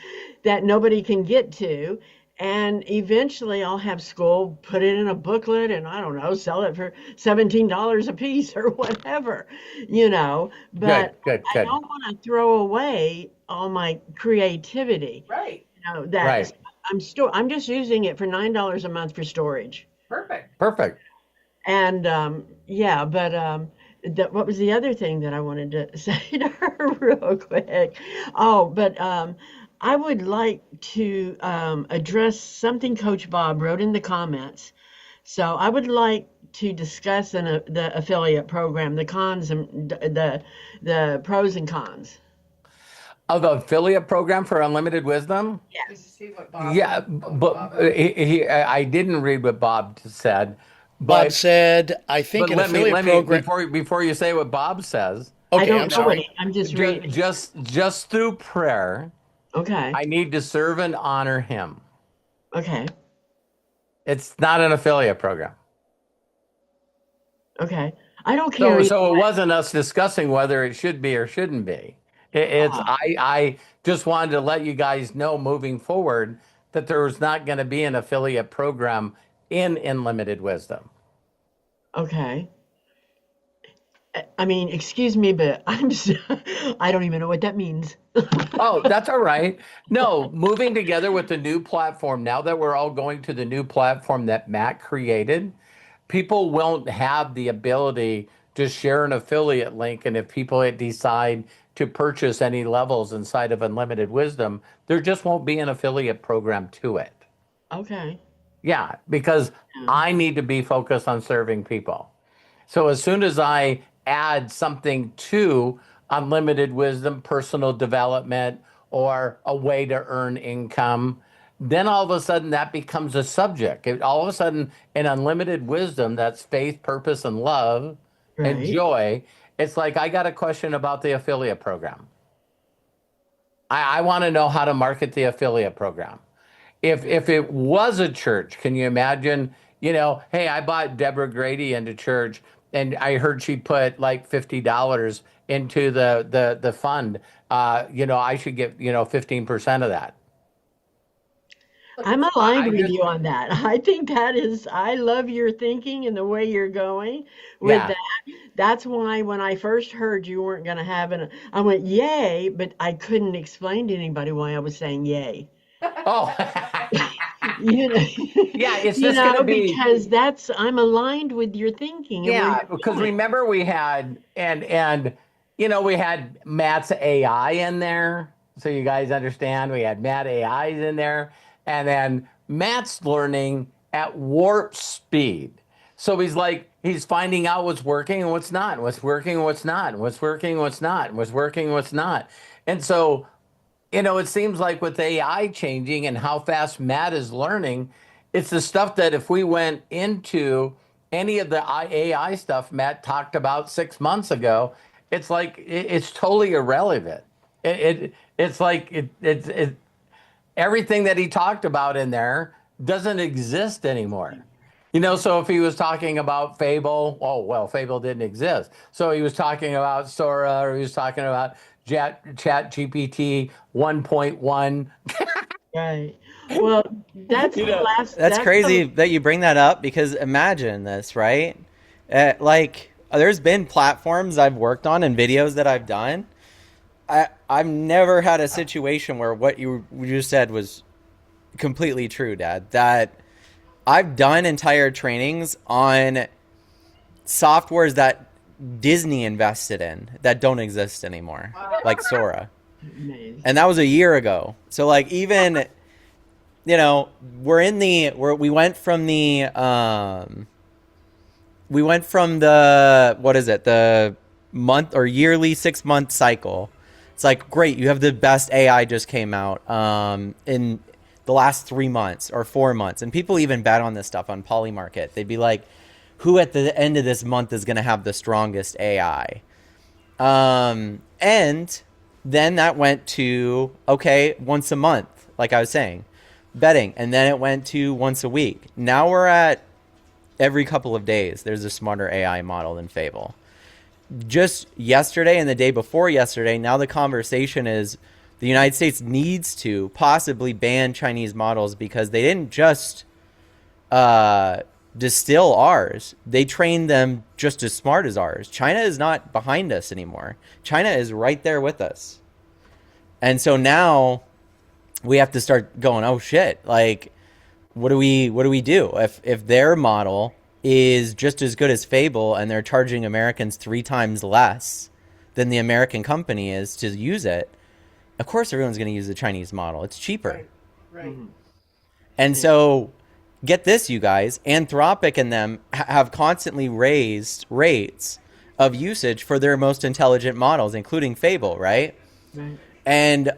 that nobody can get to. And eventually I'll have school put it in a booklet and I don't know, sell it for $17 a piece or whatever, Good. But Good. I Good. don't want to throw away all my creativity. Right. That Right. I'm just using it for $9 a month for storage. Perfect. Perfect. And yeah, but what was the other thing that I wanted to say to her real quick? Oh, but I would like to address something Coach Bob wrote in the comments. So I would like to discuss the affiliate program, the cons and the pros and cons. Of the affiliate program for Unlimited Wisdom. Did you Yes. see what Bob? Yeah, What but Bob? I didn't read what Bob said, Bob but said, I think an affiliate let me program. before you say what Bob says, I Okay, I'm don't know sorry. I'm just just reading. just through prayer, Okay. I need to serve and honor him. Okay. It's not an affiliate program. Okay. I don't care So either so it way. wasn't us discussing whether it should be or shouldn't be. It's Ah, I just wanted to let you guys know moving forward that there was not going to be an affiliate program in Unlimited Wisdom. okay. I mean, excuse me, but I don't even know what that means. Oh, that's all right. No, moving together with the new platform, now that we're all going to the new platform that Matt created, people won't have the ability to share an affiliate link. And if people decide to purchase any levels inside of Unlimited Wisdom, there just won't be an affiliate program to it. Okay. Yeah, because Yeah. I need to be focused on serving people. So as soon as I add something to Unlimited Wisdom, personal development, or a way to earn income, then all of a sudden that becomes a subject. All of a sudden, in Unlimited Wisdom, that's faith, purpose, and love and Right. joy. It's like, I got a question about the affiliate program. I want to know how to market the affiliate program. If it was a church, can you imagine, hey, I bought Deborah Grady into church and I heard she put like $50 into the fund. I should get, 15% of that. I'm aligned I with just, you on that. I think that is, I love your thinking and the way you're going with yeah. that. That's why when I first heard you weren't going to have an, I went, yay, but I couldn't explain to anybody why I was saying yay. Oh, You know, yeah, it's just going to be, because that's, I'm aligned with your thinking and where yeah, you're because going. remember we had, and, we had Matt's AI in there. So you guys understand, we had Matt AIs in there. And then Matt's learning at warp speed. So he's like, he's finding out what's working and what's not, what's working and what's not, what's working and what's not, what's working and what's not. And so it seems like with AI changing and how fast Matt is learning, it's the stuff that if we went into any of the AI stuff Matt talked about 6 months ago, it's like it's totally irrelevant. It's like everything that he talked about in there doesn't exist anymore. So if he was talking about Fable, oh, well, Fable didn't exist. So he was talking about Sora, or he was talking about Chat GPT 1.1. Right. Well, that's You the know, last, That's that's crazy the, that you bring that up because imagine this, right? Like, there's been platforms I've worked on and videos that I've done. I've never had a situation where what you just said was completely true, Dad. That I've done entire trainings on softwares that Disney invested in that don't exist anymore, like Sora. amazing. And that was a year ago. So, like, even, we went from the, what is it, the month or yearly 6 month cycle. It's like, great, you have the best AI just came out in the last 3 months or 4 months. And people even bet on this stuff on Polymarket. They'd be like, who at the end of this month is going to have the strongest AI? And then that went to, okay, once a month, like I was saying, betting. And then it went to once a week. Now we're at every couple of days, there's a smarter AI model than Fable. Just yesterday and the day before yesterday, now the conversation is the United States needs to possibly ban Chinese models because they didn't just distill ours. They trained them just as smart as ours. China is not behind us anymore. China is right there with us. And so now we have to start going, oh shit, like what do we do if their model is just as good as Fable and they're charging Americans 3 times less than the American company is to use it? Of course everyone's going to use the Chinese model. It's cheaper. Right. And so get this, you guys, Anthropic and them have constantly raised rates of usage for their most intelligent models, including Fable, right? Right. And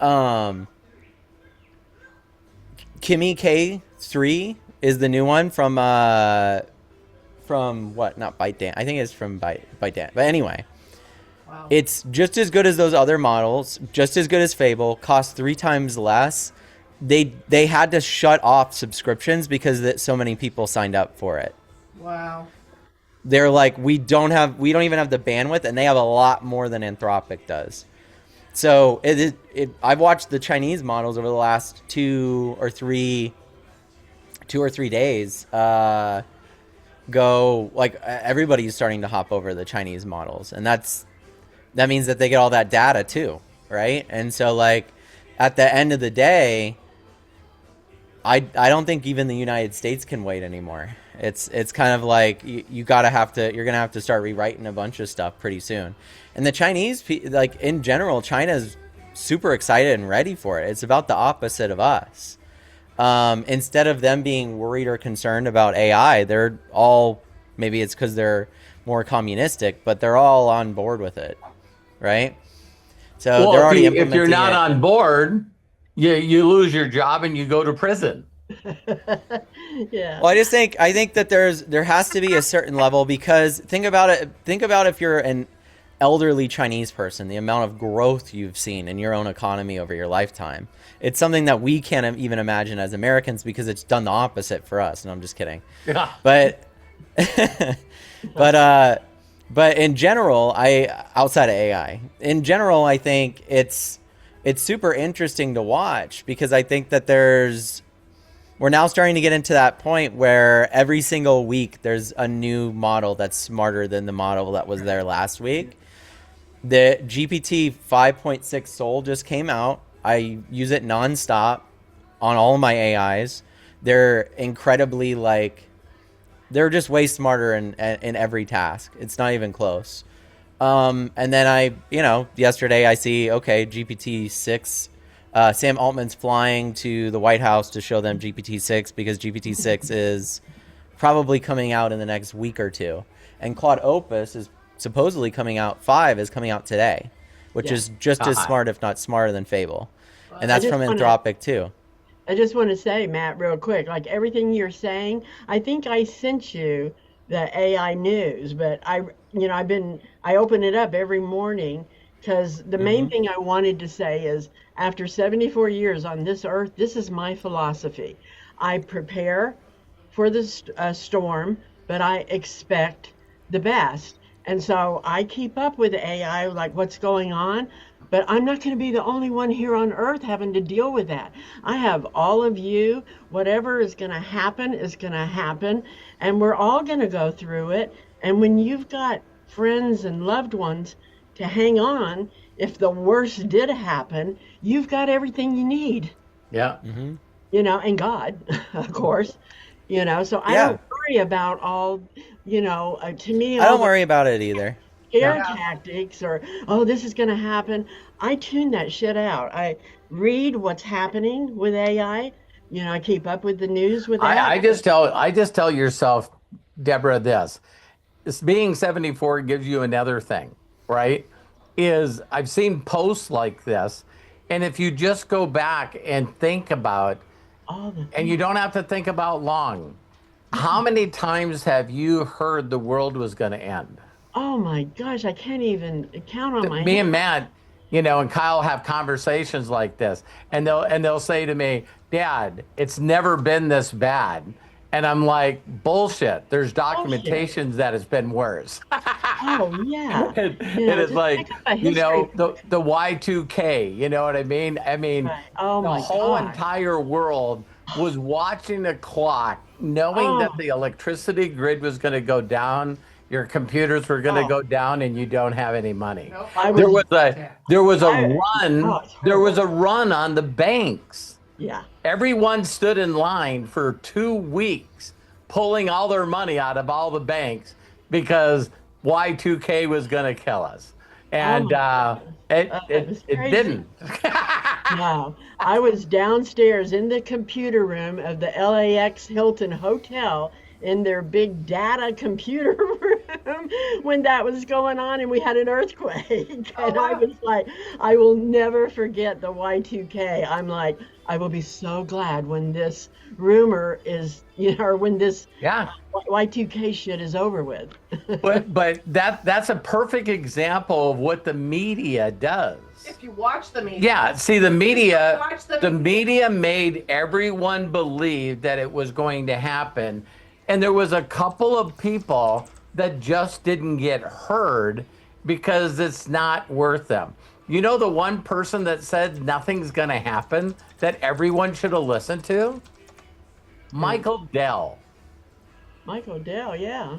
Kimi K3 is the new one from what? Not ByteDance. I think it's from ByteDance. But anyway, Wow. it's just as good as those other models, just as good as Fable, costs 3 times less. They had to shut off subscriptions because so many people signed up for it. Wow. They're like, we don't even have the bandwidth, and they have a lot more than Anthropic does. So I've watched the Chinese models over the last 2 or 3 days go, like, everybody's starting to hop over the Chinese models, and that means that they get all that data too, right? And so, like, at the end of the day, I don't think even the United States can wait anymore. It's kind of like you're gonna have to start rewriting a bunch of stuff pretty soon. And the Chinese, like, in general, China's super excited and ready for it. It's about the opposite of us. Instead of them being worried or concerned about AI, they're all, maybe it's because they're more communistic, but they're all on board with it, right? So well, they're already if you're implementing not it. on board, you lose your job and you go to prison. Yeah. Well, I think that there has to be a certain level, because think about it. Think about if you're an elderly Chinese person, the amount of growth you've seen in your own economy over your lifetime. It's something that we can't even imagine as Americans because it's done the opposite for us. No, I'm just kidding. Yeah. But but in general, outside of AI, in general, I think it's super interesting to watch, because I think that we're now starting to get into that point where every single week there's a new model that's smarter than the model that was there last week. The GPT 5.6 Soul just came out. I use it nonstop on all of my AIs. They're incredibly they're just way smarter in every task. It's not even close. And then yesterday I see, okay, GPT-6, Sam Altman's flying to the White House to show them GPT-6 because GPT-6 is probably coming out in the next week or two. And Claude Opus is supposedly coming out, 5 is coming out today, which is just as smart, if not smarter than Fable. And that's from Anthropic too. I just want to say, Matt, real quick, like everything you're saying, I think I sent you the AI news, but I open it up every morning because the main thing I wanted to say is after 74 years on this earth, this is my philosophy. I prepare for the storm, but I expect the best. And so I keep up with AI, like what's going on, but I'm not going to be the only one here on earth having to deal with that. I have all of you. Whatever is going to happen is going to happen, and we're all going to go through it. And when you've got friends and loved ones to hang on, if the worst did happen, you've got everything you need. Yeah. Mm-hmm. And God, of course. So I don't worry about all, to me. I don't worry about it either. Scare tactics or, oh, this is going to happen. I tune that shit out. I read what's happening with AI. I keep up with the news with AI. I just tell yourself, Deborah, this being 74 gives you another thing, right? Is I've seen posts like this. And if you just go back and think about, and you don't have to think about long, how many times have you heard the world was going to end? Oh my gosh, I can't even count on my Me hand. and Matt, and Kyle have conversations like this, and they'll say to me, "Dad, it's never been this bad," and I'm like, "Bullshit! There's documentations that it's been worse." Oh yeah, and it's like the Y2K. You know what I mean? I mean, right. The whole entire world was watching the clock, knowing that the electricity grid was going to go down. Your computers were going to go down, and you don't have any money. Nope. There was a run on the banks. Yeah. Everyone stood in line for 2 weeks, pulling all their money out of all the banks because Y2K was going to kill us, and it didn't. No, I was downstairs in the computer room of the LAX Hilton Hotel in their big data computer room when that was going on, and we had an earthquake. And I was like, I will never forget the Y2K. I'm like, I will be so glad when this rumor is, or when this Y2K shit is over with. but that's a perfect example of what the media does. If you watch the media. Yeah, see, the media made everyone believe that it was going to happen. And there was a couple of people that just didn't get heard because it's not worth them. The one person that said nothing's going to happen that everyone should have listened to? Michael Dell. Michael Dell, yeah.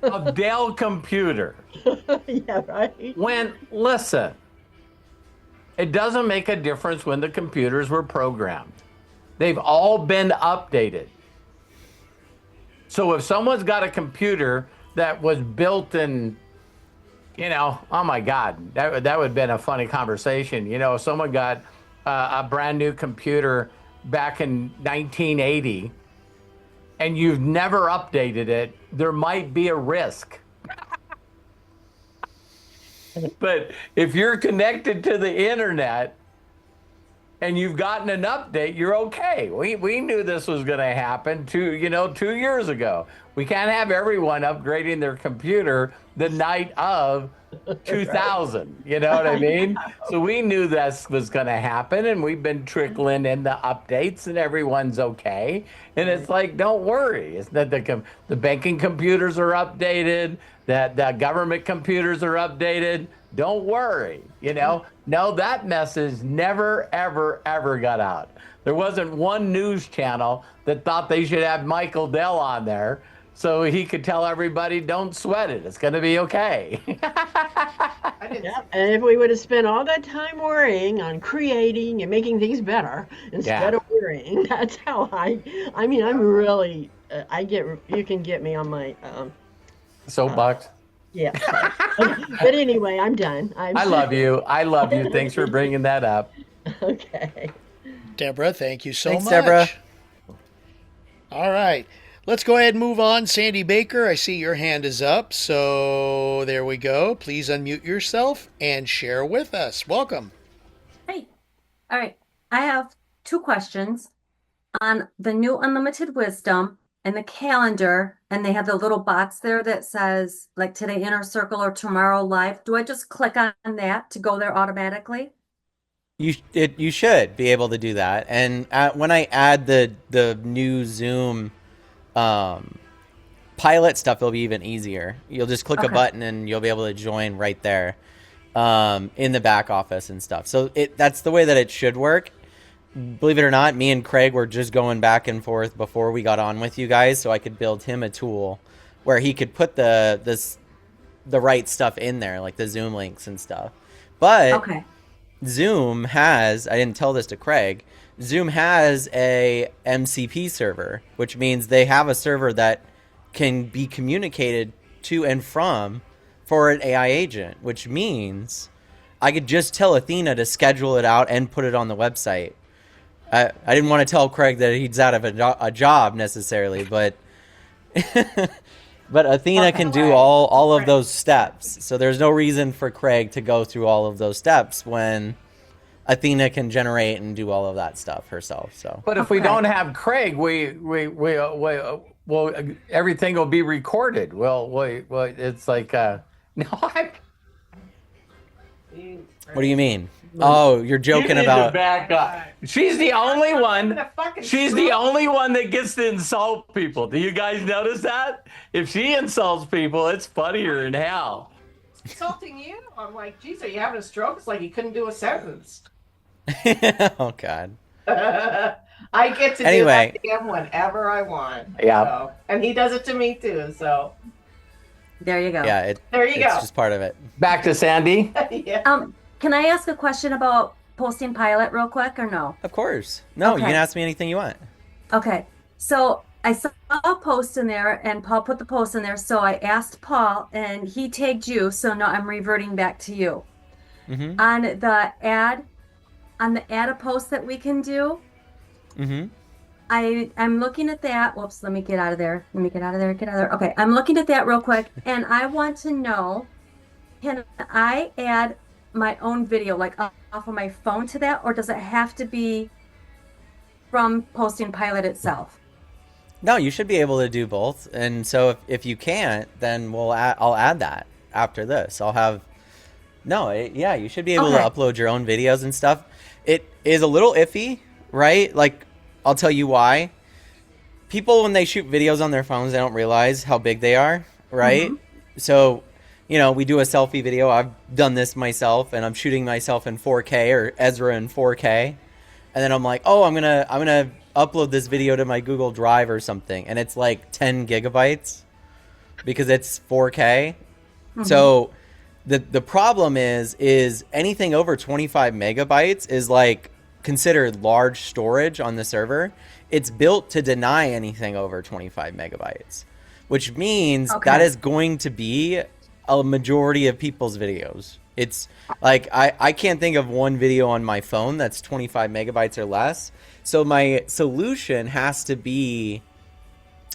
Of Dell Computer. Yeah, right. Listen, it doesn't make a difference when the computers were programmed. They've all been updated. So if someone's got a computer that was built in, oh my God, that would have been a funny conversation. If someone got a brand new computer back in 1980 and you've never updated it, there might be a risk. But if you're connected to the internet and you've gotten an update, you're okay. We knew this was going to happen 2 years ago. We can't have everyone upgrading their computer the night of 2000. You know what I mean? So we knew this was going to happen, and we've been trickling in the updates, and everyone's okay. And it's like, don't worry. It's that the banking computers are updated, that the government computers are updated. Don't worry. No, that message never, ever, ever got out. There wasn't one news channel that thought they should have Michael Dell on there so he could tell everybody, don't sweat it. It's going to be okay. I didn't Yep. And if we would have spent all that time worrying on creating and making things better instead of worrying, that's how I mean, I'm really, you can get me on my, Soapbox. yeah. But anyway, I'm done. I love you. I love you. Thanks for bringing that up. Okay. Deborah, thank you so Thanks, much. Deborah. All right. Let's go ahead and move on. Sandy Baker, I see your hand is up. So there we go. Please unmute yourself and share with us. Welcome. Hey, all right. I have two questions on the new Unlimited Wisdom and the calendar, and they have the little box there that says like today inner circle or tomorrow live. Do I just click on that to go there automatically? You should be able to do that. And when I add the new Zoom pilot stuff, it'll be even easier. You'll just click a button and you'll be able to join right there in the back office and stuff. So that's the way that it should work. Believe it or not, me and Craig were just going back and forth before we got on with you guys, so I could build him a tool where he could put the right stuff in there, like the Zoom links and stuff. But Zoom has, I didn't tell this to Craig, Zoom has a MCP server, which means they have a server that can be communicated to and from for an AI agent, which means I could just tell Athena to schedule it out and put it on the website. I didn't want to tell Craig that he's out of a job necessarily, but but Athena can do all of those steps. So there's no reason for Craig to go through all of those steps when Athena can generate and do all of that stuff herself. So, but if we don't have Craig, well, everything will be recorded. Well, it's like no. What do you mean? Oh, you're joking about. Back up. She's the only one. She's the only one that gets to insult people. Do you guys notice that? If she insults people, it's funnier than hell. Insulting you? I'm like, geez, are you having a stroke? It's like you couldn't do a sentence. Oh God. I get to do that to him whenever I want. Yeah. So, and he does it to me too. So there you go. Yeah. There you go. It's just part of it. Back to Sandy. Yeah. Can I ask a question about posting pilot real quick or no? Of course. No, you can ask me anything you want. Okay. So I saw a post in there and Paul put the post in there. So I asked Paul and he tagged you. So now I'm reverting back to you. Mm-hmm. On the add a post that we can do. Mm-hmm. I'm looking at that. Whoops, let me get out of there. Get out of there. Okay, I'm looking at that real quick. And I want to know, can I add my own video like off of my phone to that, or does it have to be from posting pilot itself? No, you should be able to do both. And so if you can't, then I'll add that after this. You should be able to upload your own videos and stuff. It is a little iffy, right? Like, I'll tell you why. People, when they shoot videos on their phones, they don't realize how big they are, right? Mm-hmm. So, we do a selfie video. I've done this myself, and I'm shooting myself in 4K or Ezra in 4K. And then I'm like, oh, I'm gonna upload this video to my Google Drive or something, and it's like 10 gigabytes because it's 4K. Mm-hmm. So the problem is anything over 25 megabytes is like considered large storage on the server. It's built to deny anything over 25 megabytes, which means that is going to be a majority of people's videos. It's like I can't think of one video on my phone that's 25 megabytes or less. So my solution has to be,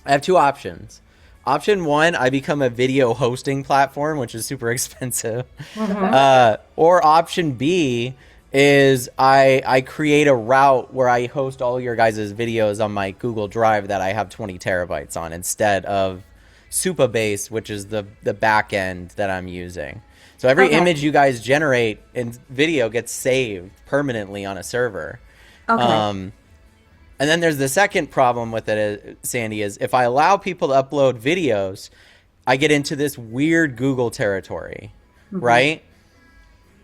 I have two options. Option one, I become a video hosting platform, which is super expensive. Mm-hmm. Or option B is I create a route where I host all your guys' videos on my Google Drive that I have 20 terabytes on instead of Supabase, which is the back end that I'm using. So every image you guys generate in video gets saved permanently on a server. And then there's the second problem with it, Sandy, is if I allow people to upload videos, I get into this weird Google territory, right?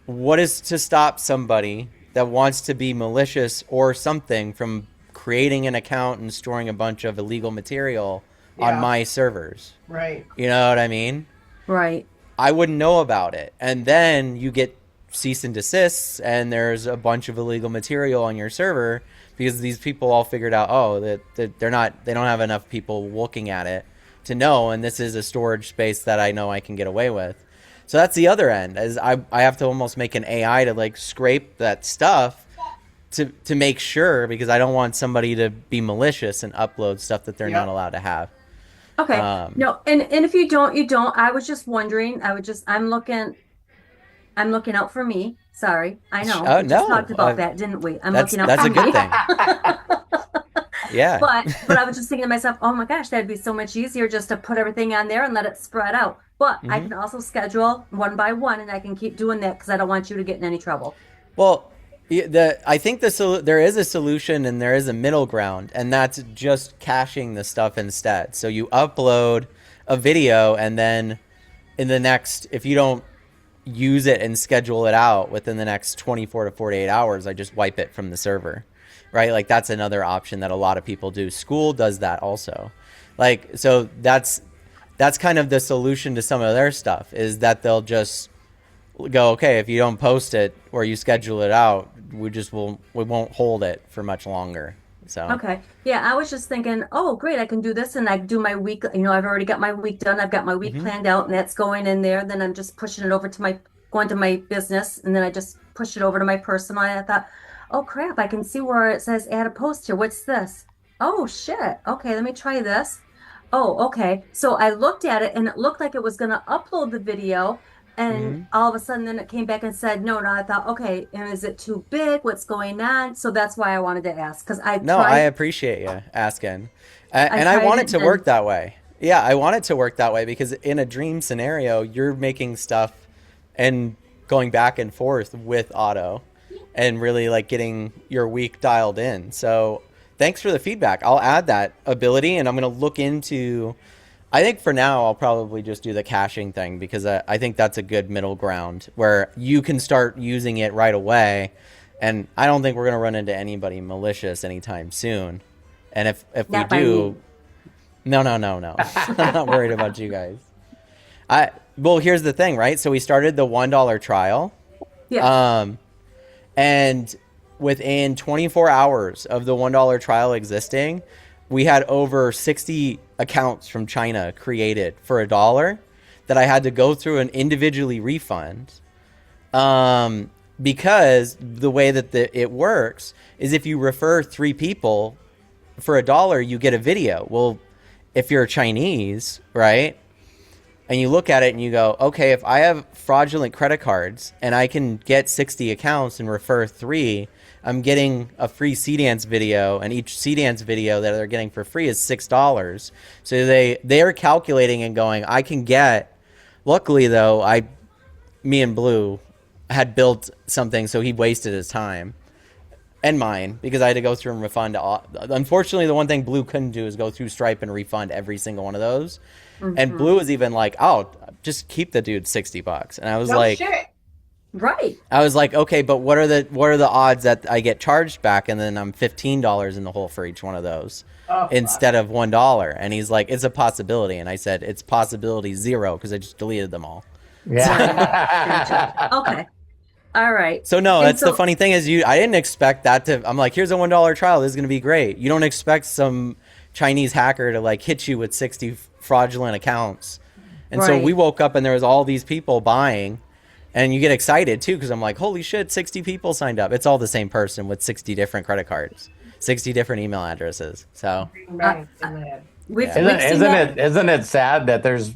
What is to stop somebody that wants to be malicious or something from creating an account and storing a bunch of illegal material on Yeah. my servers. Right. You know what I mean? Right. I wouldn't know about it. And then you get cease and desists, and there's a bunch of illegal material on your server because these people all figured out, that they don't have enough people looking at it to know, and this is a storage space that I know I can get away with. So that's the other end, is I have to almost make an AI to like scrape that stuff to make sure, because I don't want somebody to be malicious and upload stuff that they're Yep. not allowed to have. Okay. No, and if you don't, you don't. I was just wondering. I'm looking out for me. Sorry. I know. We just No, talked about that, didn't we? I'm that's looking out for a me. good thing. Yeah. But I was just thinking to myself, oh my gosh, that'd be so much easier just to put everything on there and let it spread out. But I can also schedule one by one, and I can keep doing that because I don't want you to get in any trouble. Well, I think there is a solution and there is a middle ground, and that's just caching the stuff instead. So you upload a video, and then if you don't use it and schedule it out within the next 24 to 48 hours, I just wipe it from the server, right? Like that's another option that a lot of people do. School does that also. Like, so that's kind of the solution to some of their stuff, is that they'll just go, okay, if you don't post it or you schedule it out, we won't hold it for much longer. So Okay. Yeah, I was just thinking, oh, great, I can do this, and I do my week. I've already got my week done. I've got my week planned out, and that's going in there. Then I'm just pushing it over to going to my business, and then I just push it over to my personal. And I thought, oh crap, I can see where it says add a post here. What's this? Oh shit. Okay, let me try this. Oh, okay. So I looked at it, and it looked like it was going to upload the video. And all of a sudden, then it came back and said, no. I thought, okay, and is it too big? What's going on? So that's why I wanted to ask, because I appreciate you asking, and I want it to work that way. Yeah, I want it to work that way because in a dream scenario, you're making stuff and going back and forth with Otto, and really like getting your week dialed in. So thanks for the feedback. I'll add that ability, and I'm going to look into. I think for now, I'll probably just do the caching thing because I think that's a good middle ground where you can start using it right away. And I don't think we're going to run into anybody malicious anytime soon. And if we do, no. I'm not worried about you guys. Well, here's the thing, right? So we started the $1 trial. Yeah. And within 24 hours of the $1 trial existing, we had over 60 accounts from China created for $1 that I had to go through and individually refund. Because the way that it works is if you refer 3 people for $1, you get a video. Well, if you're Chinese, right? And you look at it and you go, okay, if I have fraudulent credit cards and I can get 60 accounts and refer 3, I'm getting a free C-Dance video, and each C-Dance video that they're getting for free is $6. So they are calculating and going, I can get. Luckily, though, me and Blue had built something, so he wasted his time and mine because I had to go through and refund. Unfortunately, the one thing Blue couldn't do is go through Stripe and refund every single one of those. And Blue was even like, "Oh, just keep the dude $60." And I was like, shit. Right. I was like, okay, but what are the odds that I get charged back and then I'm $15 in the hole for each one of those instead of $1? And he's like, it's a possibility. And I said, it's possibility 0 because I just deleted them all. Yeah. Okay. All right. So no, that's the funny thing is I didn't expect that I'm like, here's a $1 trial. This is going to be great. You don't expect some Chinese hacker to like hit you with 60 fraudulent accounts. And so we woke up and there was all these people buying. And you get excited, too, because I'm like, holy shit, 60 people signed up. It's all the same person with 60 different credit cards, 60 different email addresses. So, isn't it sad that there's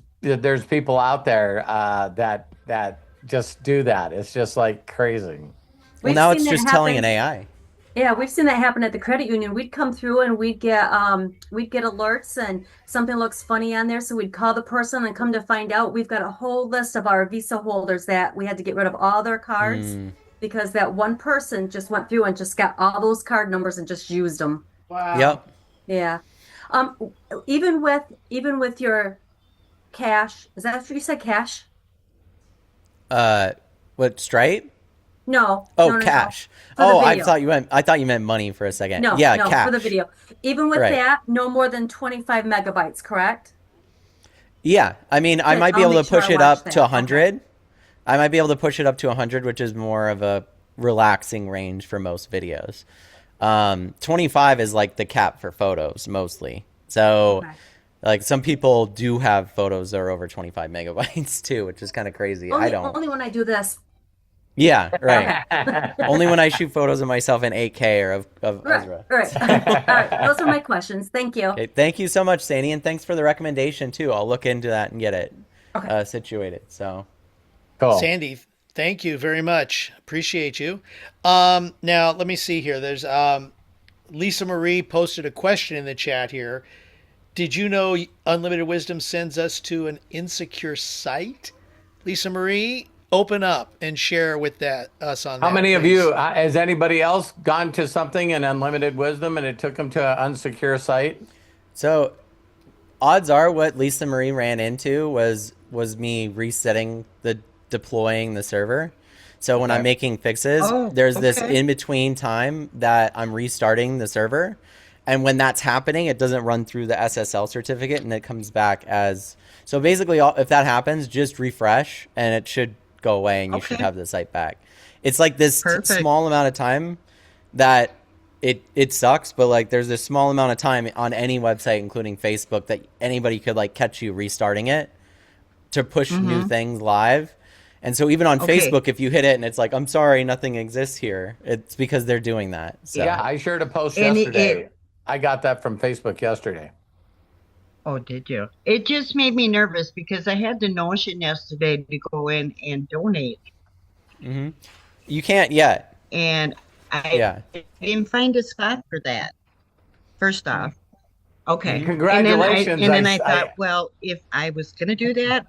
people out there that just do that? It's just like crazy. Well, now it's just telling an AI. Yeah, we've seen that happen at the credit union. We'd come through and we'd get alerts and something looks funny on there. So we'd call the person and come to find out we've got a whole list of our Visa holders that we had to get rid of all their cards because that one person just went through and just got all those card numbers and just used them. Wow. Yep. Yeah. Even with your cash, is that what you said, cash? What, Stripe? No, Oh, no, no, no. cash. For the Oh, video. I thought you meant money for a second. No, Yeah, no, cash. for the video. Even with Right. that, no more than 25 megabytes, correct? Yeah, I mean, I Good. might be I'll able to make sure push I it watch up to that. 100. I might be able to push it up to 100, which is more of a relaxing range for most videos. 25 is like the cap for photos mostly. So, Okay. like some people do have photos that are over 25 megabytes too, which is kind of crazy. I don't. Only when I do this. Yeah, right. Okay. Only when I shoot photos of myself in 8K or of Right, Ezra. right. All right. Those are my questions. Thank you. Okay, thank you so much, Sandy, and thanks for the recommendation too. I'll look into that and get it Okay. situated. So, Cool. Sandy, thank you very much. Appreciate you. Now, let me see here. There's Lisa Marie posted a question in the chat here. Did you know Unlimited Wisdom sends us to an insecure site? Lisa Marie, open up and share with us on that. How many of please. you, has anybody else gone to something in Unlimited Wisdom and it took them to an unsecure site? so odds are what Lisa Marie ran into was me resetting deploying the server. So when I'm making fixes, Oh, there's this okay. in between time that I'm restarting the server. And when that's happening, it doesn't run through the SSL certificate and it comes back as, so basically if that happens, just refresh and it should go away and you should Okay. have the site back. It's like this Perfect. small amount of time that it sucks, but like there's this small amount of time on any website, including Facebook, that anybody could like catch you restarting it to push new things live. And so even on Okay. Facebook, if you hit it and it's like, I'm sorry, nothing exists here, it's because they're doing that. So Yeah, I shared a post And yesterday. I got that from Facebook yesterday. Oh, did you? It just made me nervous because I had the notion yesterday to go in and donate, you can't yet. and I Yeah. didn't find a spot for that. First off, okay. Congratulations. And then I I- thought, well, if I was going to do that,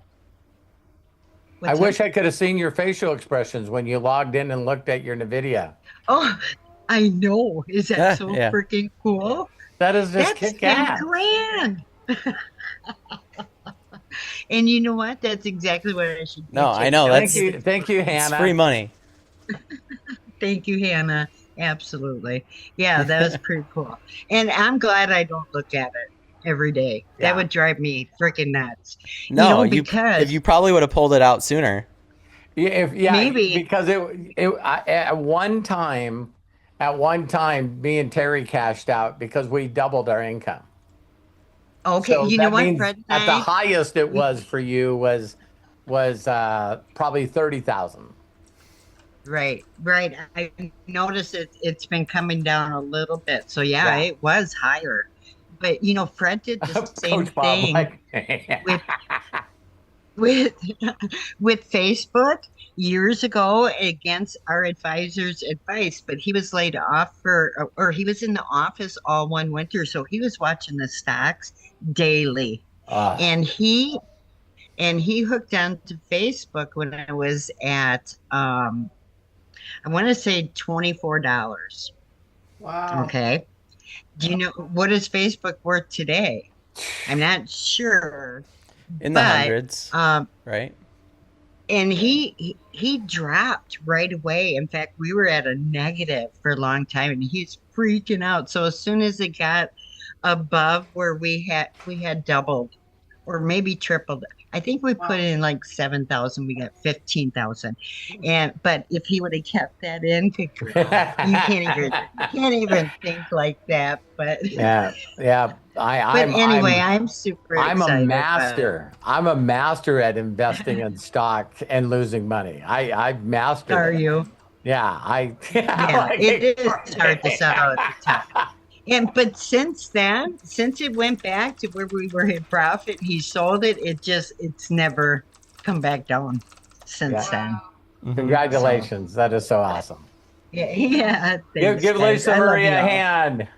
I wish I could have seen your facial expressions when you logged in and looked at your NVIDIA. Oh, I know. Is that so Yeah. freaking cool? That is just That's kick 10 ass. grand. And you know what? That's exactly what I should do. No, I know. Thank That's you, it's Hannah. free money. Thank you, Hannah. Absolutely. Yeah, that was pretty cool. And I'm glad I don't look at it every day. Yeah. That would drive me freaking nuts. No, because if you probably would have pulled it out sooner. Yeah, Maybe. because at one time, me and Terry cashed out because we doubled our income. okay, So you know that what, means Fred? at the highest it was for you was probably 30,000. Right. I noticed it's been coming down a little bit. So yeah, Yeah. it was higher. But Fred did the same Coach Bob, thing like, with with Facebook years ago against our advisor's advice. But he was laid off or he was in the office all one winter, so he was watching the stocks daily. And he hooked onto Facebook when I was at I want to say $24. Wow. Okay. Do you know what is Facebook worth today? I'm not sure. In the But, hundreds, right? And he dropped right away. In fact, we were at a negative for a long time, and he's freaking out. So as soon as it got above where we had doubled or maybe tripled. I think we put in like 7,000. We got 15,000. But if he would have kept that in, good God, you can't even think like that. But yeah. I'm super I'm excited. a master. I'm a master at investing in stock and losing money. I've mastered Are it. you? Yeah, Yeah, like it is hard to sell at the time. But since then, since it went back to where we were in profit, he sold it. It's never come back down since then. Congratulations. That is so awesome. Yeah. Give Thanks, guys. Lisa I love Marie you a all. hand.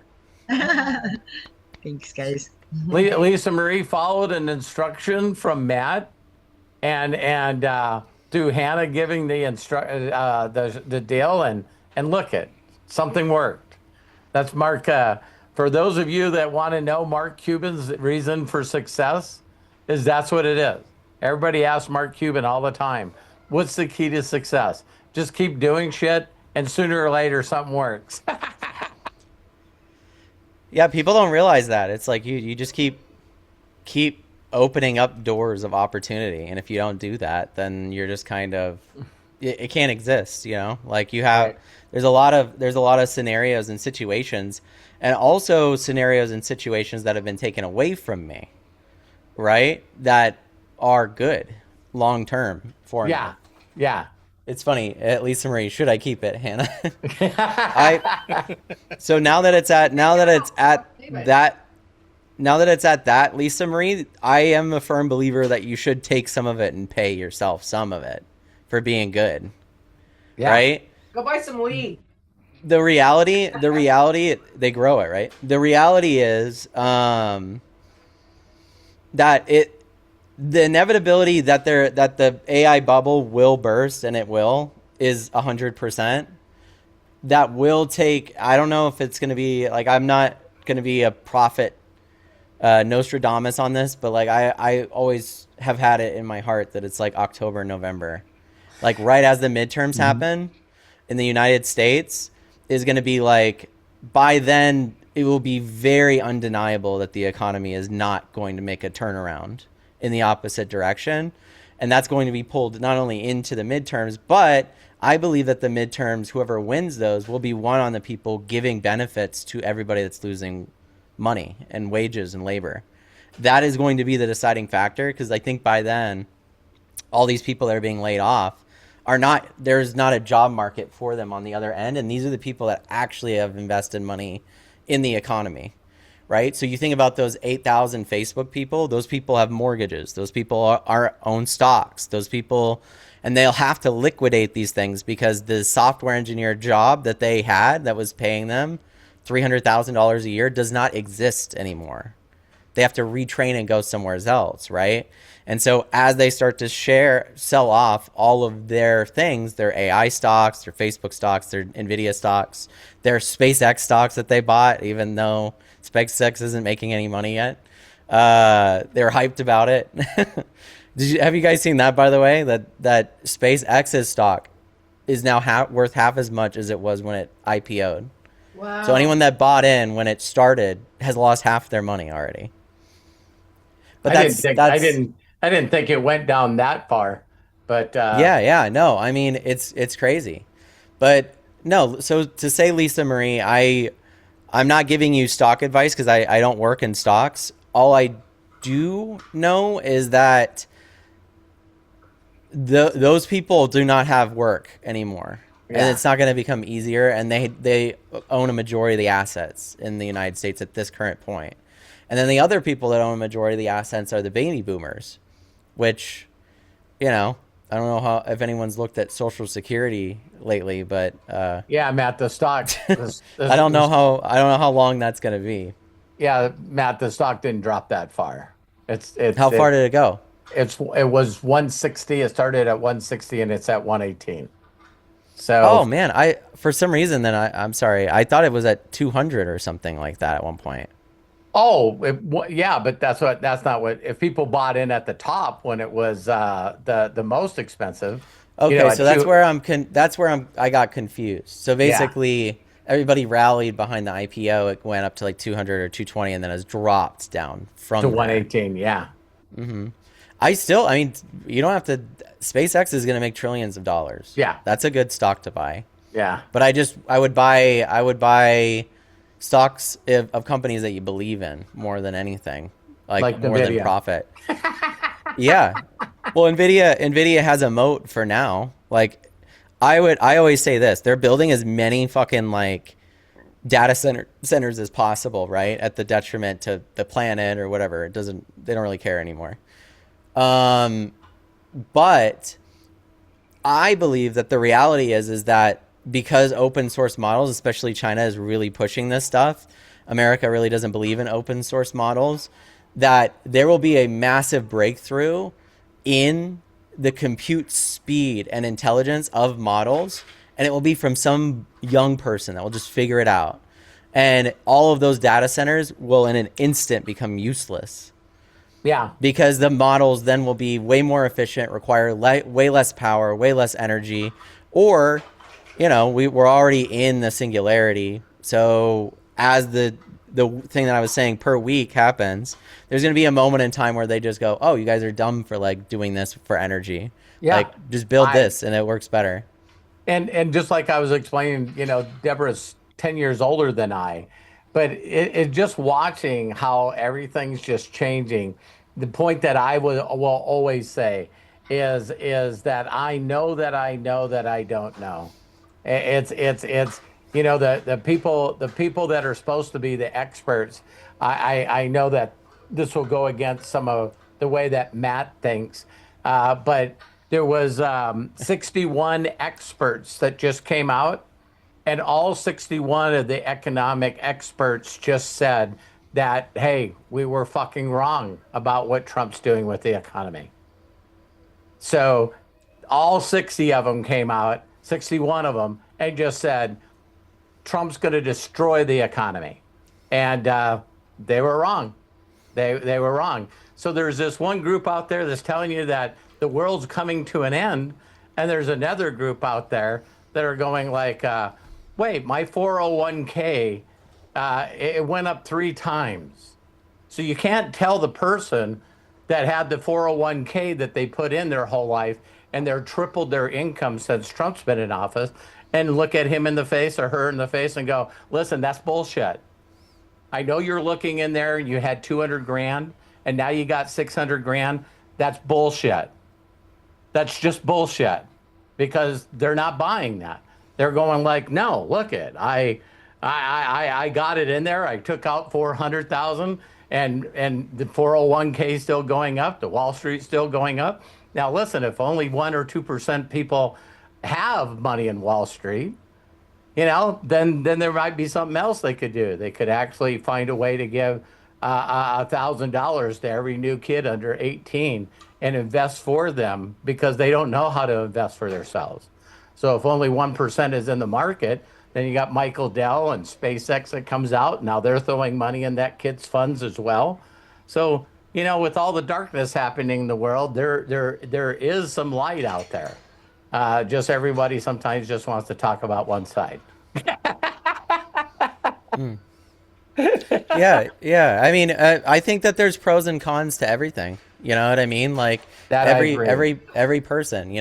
Thanks, guys. Lisa Marie followed an instruction from Matt and through Hannah giving the deal and look it, something worked. That's Mark. For those of you that want to know Mark Cuban's reason for success, is that's what it is. Everybody asks Mark Cuban all the time, What's the key to success? Just keep doing shit, and sooner or later something works. Yeah, people don't realize that. It's like you just keep opening up doors of opportunity, and if you don't do that, then you're just kind of it can't exist, you know? Like you have Right. there's a lot of scenarios and situations, and also scenarios and situations that have been taken away from me, right? That are good long term for me. Yeah, yeah. It's funny, at Lisa Marie, should I keep it, Hannah? I so now that it's at that now that it's at that, Lisa Marie, I am a firm believer that you should take some of it and pay yourself some of it for being good. Yeah. Right? Go buy some weed. The reality, they grow it, right? The reality is that the inevitability that the AI bubble will burst, and it will, is 100%. That will take, I don't know if it's going to be, like, I'm not going to be a prophet Nostradamus on this, but like I always have had it in my heart that it's like October, November, like right as the midterms happen in the United States, is going to be like, by then it will be very undeniable that the economy is not going to make a turnaround in the opposite direction. And that's going to be pulled not only into the midterms, but I believe that the midterms, whoever wins those, will be won on the people giving benefits to everybody that's losing money and wages and labor. That is going to be the deciding factor, because I think by then all these people that are being laid off there's not a job market for them on the other end, and these are the people that actually have invested money in the economy, right? So you think about those 8,000 Facebook people, those people have mortgages, those people are own stocks, those people, and they'll have to liquidate these things because the software engineer job that they had that was paying them $300,000 a year does not exist anymore. They have to retrain and go somewhere else, right? And so as they start to sell off all of their things, their AI stocks, their Facebook stocks, their Nvidia stocks, their SpaceX stocks that they bought, even though SpaceX isn't making any money yet, they're hyped about it. Have you guys seen that, by the way, that SpaceX's stock is now worth half as much as it was when it IPO'd? Wow. So anyone that bought in when it started has lost half their money already. But I didn't think it went down that far. But no, I mean it's crazy. But no, so to say, Lisa Marie, I'm not giving you stock advice because I don't work in stocks. All I do know is that those people do not have work anymore. Yeah. And it's not going to become easier, and they own a majority of the assets in the United States at this current point. And then the other people that own a majority of the assets are the baby boomers, which, you know, I don't know if anyone's looked at Social Security lately, but yeah, Matt, the stock. I don't know how long that's going to be. Yeah, Matt, the stock didn't drop that far. How far did it go? It was 160. It started at 160 and it's at 118. So Oh man, for some reason then I'm sorry, I thought it was at 200 or something like that at one point. yeah, but that's not what, if people bought in at the top when it was the most expensive. Okay, so that's where I got confused. So basically everybody rallied behind the IPO. It went up to like 200 or 220 and then has dropped down from to there. 118. Yeah. I mean, you don't have to. SpaceX is going to make trillions of dollars. Yeah. That's a good stock to buy. Yeah. But I would buy stocks of companies that you believe in more than anything, like more Nvidia. than profit. Yeah. Well, Nvidia has a moat for now. Like I always say this, they're building as many fucking like data centers as possible, right? At the detriment to the planet or whatever. They don't really care anymore. But I believe that the reality is that because open source models, especially China, is really pushing this stuff, America really doesn't believe in open source models, that there will be a massive breakthrough in the compute speed and intelligence of models, and it will be from some young person that will just figure it out. And all of those data centers will in an instant become useless. Yeah. because the models then will be way more efficient, require way less power, way less energy, or we're already in the singularity. So as the thing that I was saying per week happens, there's going to be a moment in time where they just go, "Oh, you guys are dumb for like doing this for energy. Yeah. Like just build I this and it works better." and just like I was explaining, Deborah's 10 years older than I, but it just watching how everything's just changing. The point that I will always say is that I know that I know that I don't know. It's the people that are supposed to be the experts. I know that this will go against some of the way that Matt thinks, but there was 61 experts that just came out, and all 61 of the economic experts just said that, hey, we were fucking wrong about what Trump's doing with the economy. So all 60 of them came out, 61 of them, and just said, Trump's going to destroy the economy. And they were wrong. They were wrong. So there's this one group out there that's telling you that the world's coming to an end, and there's another group out there that are going like, wait, my 401k, it went up 3 times. So you can't tell the person that had the 401k that they put in their whole life and they're tripled their income since Trump's been in office and look at him in the face or her in the face and go, listen, that's bullshit. I know you're looking in there and you had 200 grand and now you got 600 grand. That's bullshit. That's just bullshit because they're not buying that. They're going like, no, look it. I got it in there. I took out 400,000 and the 401k is still going up. The Wall Street's still going up. Now, listen, if only 1 or 2% people have money in Wall Street, then there might be something else they could do. They could actually find a way to give $1,000 to every new kid under 18 and invest for them because they don't know how to invest for themselves. So if only 1% is in the market, then you got Michael Dell and SpaceX that comes out. Now they're throwing money in that kid's funds as well. So, with all the darkness happening in the world, there is some light out there. Just everybody sometimes just wants to talk about one side. Yeah. I mean, I think that there's pros and cons to everything. You know what I mean? Like That I agree. every person.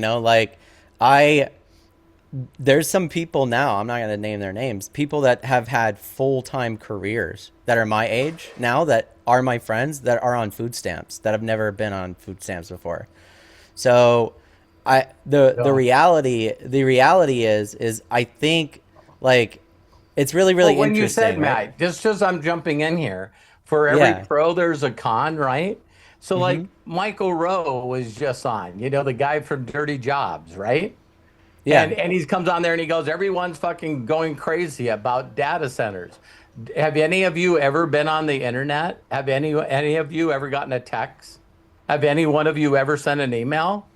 There's some people now, I'm not going to name their names, people that have had full-time careers that are my age now, that are my friends, that are on food stamps, that have never been on food stamps before. So the reality is I think like it's really Well, when you interesting, said, right? Matt, just as I'm jumping in here, for every Yeah. pro, there's a con, right? So, like, Mm-hmm. Michael Rowe was just on, the guy from Dirty Jobs, right? Yeah. And he comes on there and he goes, everyone's fucking going crazy about data centers. Have any of you ever been on the internet? Have any of you ever gotten a text? Have any one of you ever sent an email?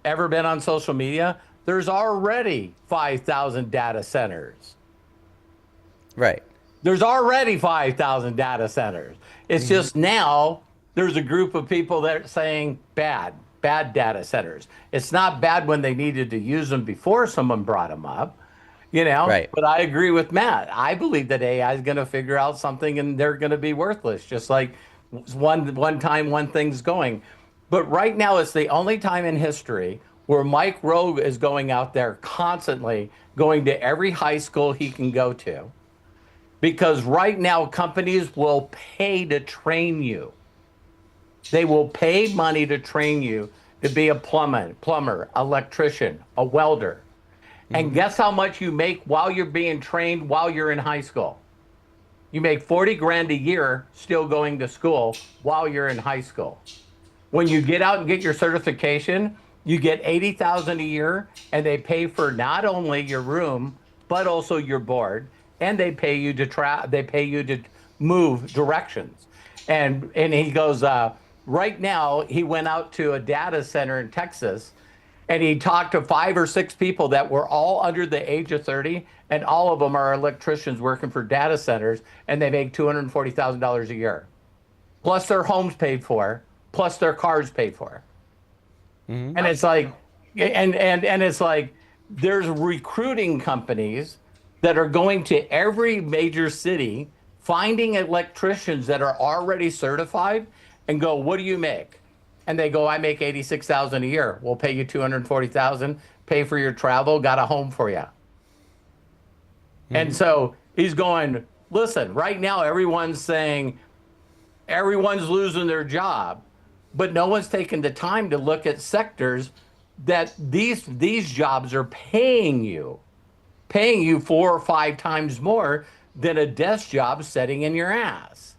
Ever been on social media? There's already 5,000 data centers. Right. There's already 5,000 data centers. It's just now there's a group of people that are saying bad data centers. It's not bad when they needed to use them before someone brought them up, Right. But I agree with Matt. I believe that AI is going to figure out something and they're going to be worthless, just like one time one thing's going. But right now, it's the only time in history where Mike Rowe is going out there constantly, going to every high school he can go to. Because right now, companies will pay to train you. They will pay money to train you to be a plumber, electrician, a welder. And guess how much you make while you're being trained while you're in high school? You make 40 grand a year still going to school while you're in high school. When you get out and get your certification, you get 80,000 a year, and they pay for not only your room but also your board, and they pay you to move directions. And he goes, right now he went out to a data center in Texas, and he talked to 5 or 6 people that were all under the age of 30, and all of them are electricians working for data centers, and they make $240,000 a year. plus their homes paid for, plus their cars paid for. And it's like, and it's like, there's recruiting companies that are going to every major city, finding electricians that are already certified, and go, "What do you make?" And they go, "I make 86,000 a year. We'll pay you 240,000, pay for your travel, got a home for you." And so he's going, "Listen, right now everyone's saying everyone's losing their job, but no one's taking the time to look at sectors that these jobs are paying you 4 or 5 times more than a desk job sitting in your ass."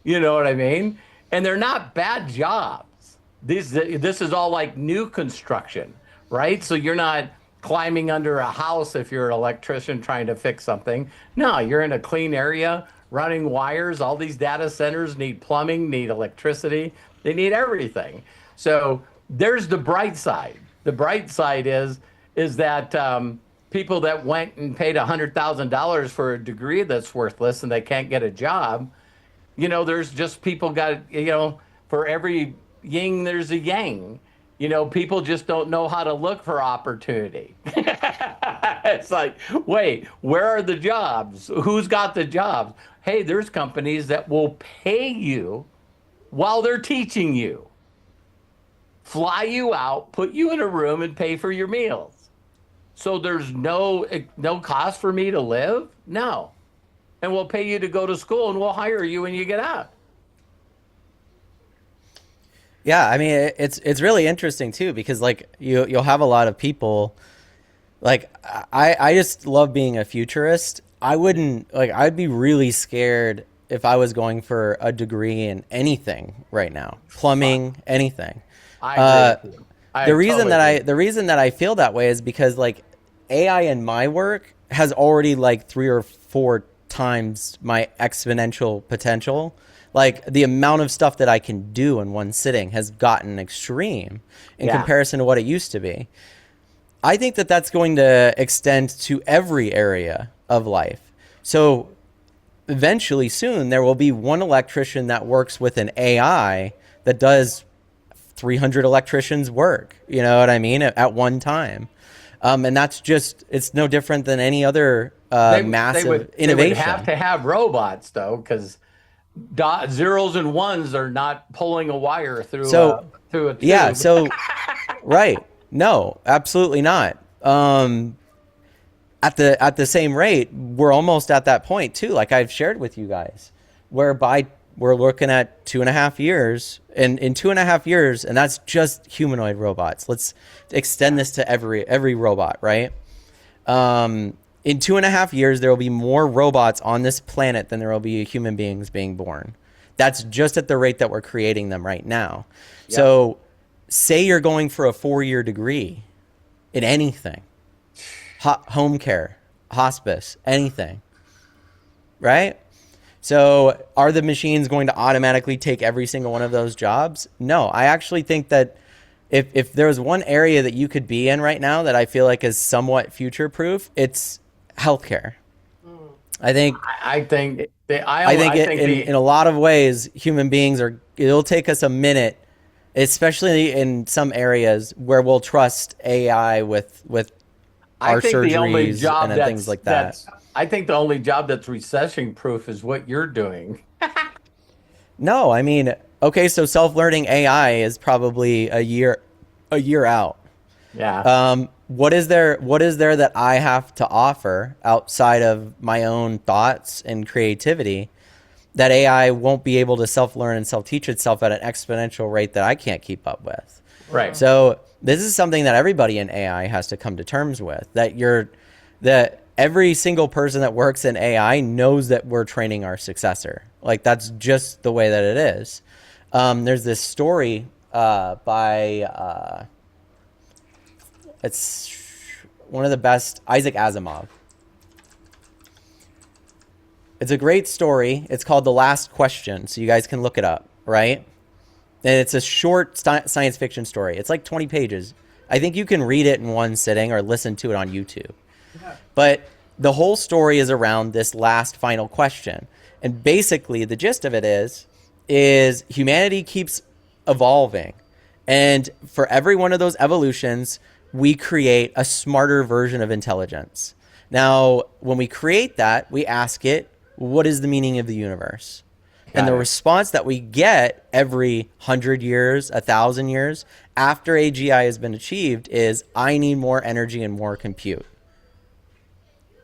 You know what I mean? And they're not bad jobs. This is all like new construction, right? So you're not climbing under a house if you're an electrician trying to fix something. No, you're in a clean area, running wires. All these data centers need plumbing, need electricity. They need everything. So there's the bright side. The bright side is that people that went and paid $100,000 for a degree that's worthless and they can't get a job, there's just people got, for every yin, there's a yang. People just don't know how to look for opportunity. It's like, wait, where are the jobs? Who's got the jobs? Hey, there's companies that will pay you while they're teaching you, fly you out, put you in a room, and pay for your meals. So there's no cost for me to live? No. And we'll pay you to go to school, and we'll hire you when you get out. Yeah, I mean, it's really interesting too, because like you'll have a lot of people, like I just love being a futurist. I'd be really scared if I was going for a degree in anything right now, plumbing, anything. I agree with you. The reason that I feel that way is because like AI in my work has already like 3 or 4 times my exponential potential. Like the amount of stuff that I can do in one sitting has gotten extreme in comparison to what it used to be. I think that that's going to extend to every area of life. So eventually soon there will be one electrician that works with an AI that does 300 electricians work, you know what I mean, at one time. And that's just, it's no different than any other massive innovation. They would have to have robots though, because zeros and ones are not pulling a wire through a tube. Yeah, so right. No, absolutely not. At the same rate, we're almost at that point too, like I've shared with you guys, whereby we're looking at 2.5 years, and in 2.5 years, and that's just humanoid robots. Let's extend this to every robot, right? In 2.5 years, there will be more robots on this planet than there will be human beings being born. That's just at the rate that we're creating them right now. Yep. So say you're going for a 4-year degree in anything, home care, hospice, anything, right? So are the machines going to automatically take every single one of those jobs? No, I actually think that if there's one area that you could be in right now that I feel like is somewhat future-proof, it's healthcare. I think in a lot of ways, human beings it'll take us a minute, especially in some areas where we'll trust AI with our surgeries and things like that. I think the only job that's recession-proof is what you're doing. No, I mean, okay, so self-learning AI is probably a year out. Yeah. What is there that I have to offer outside of my own thoughts and creativity that AI won't be able to self-learn and self-teach itself at an exponential rate that I can't keep up with? Right. So this is something that everybody in AI has to come to terms with, that every single person that works in AI knows that we're training our successor. Like that's just the way that it is. There's this story by it's one of the best, Isaac Asimov. It's a great story. It's called The Last Question, so you guys can look it up, right? And it's a short science fiction story. It's like 20 pages. I think you can read it in one sitting or listen to it on YouTube. Yeah. But the whole story is around this last final question. And basically the gist of it is is humanity keeps evolving. And for every one of those evolutions, we create a smarter version of intelligence. Now, when we create that, we ask it, what is the meaning of the universe? And the response that we get every 100 years, 1,000 years, after AGI has been achieved is, I need more energy and more compute.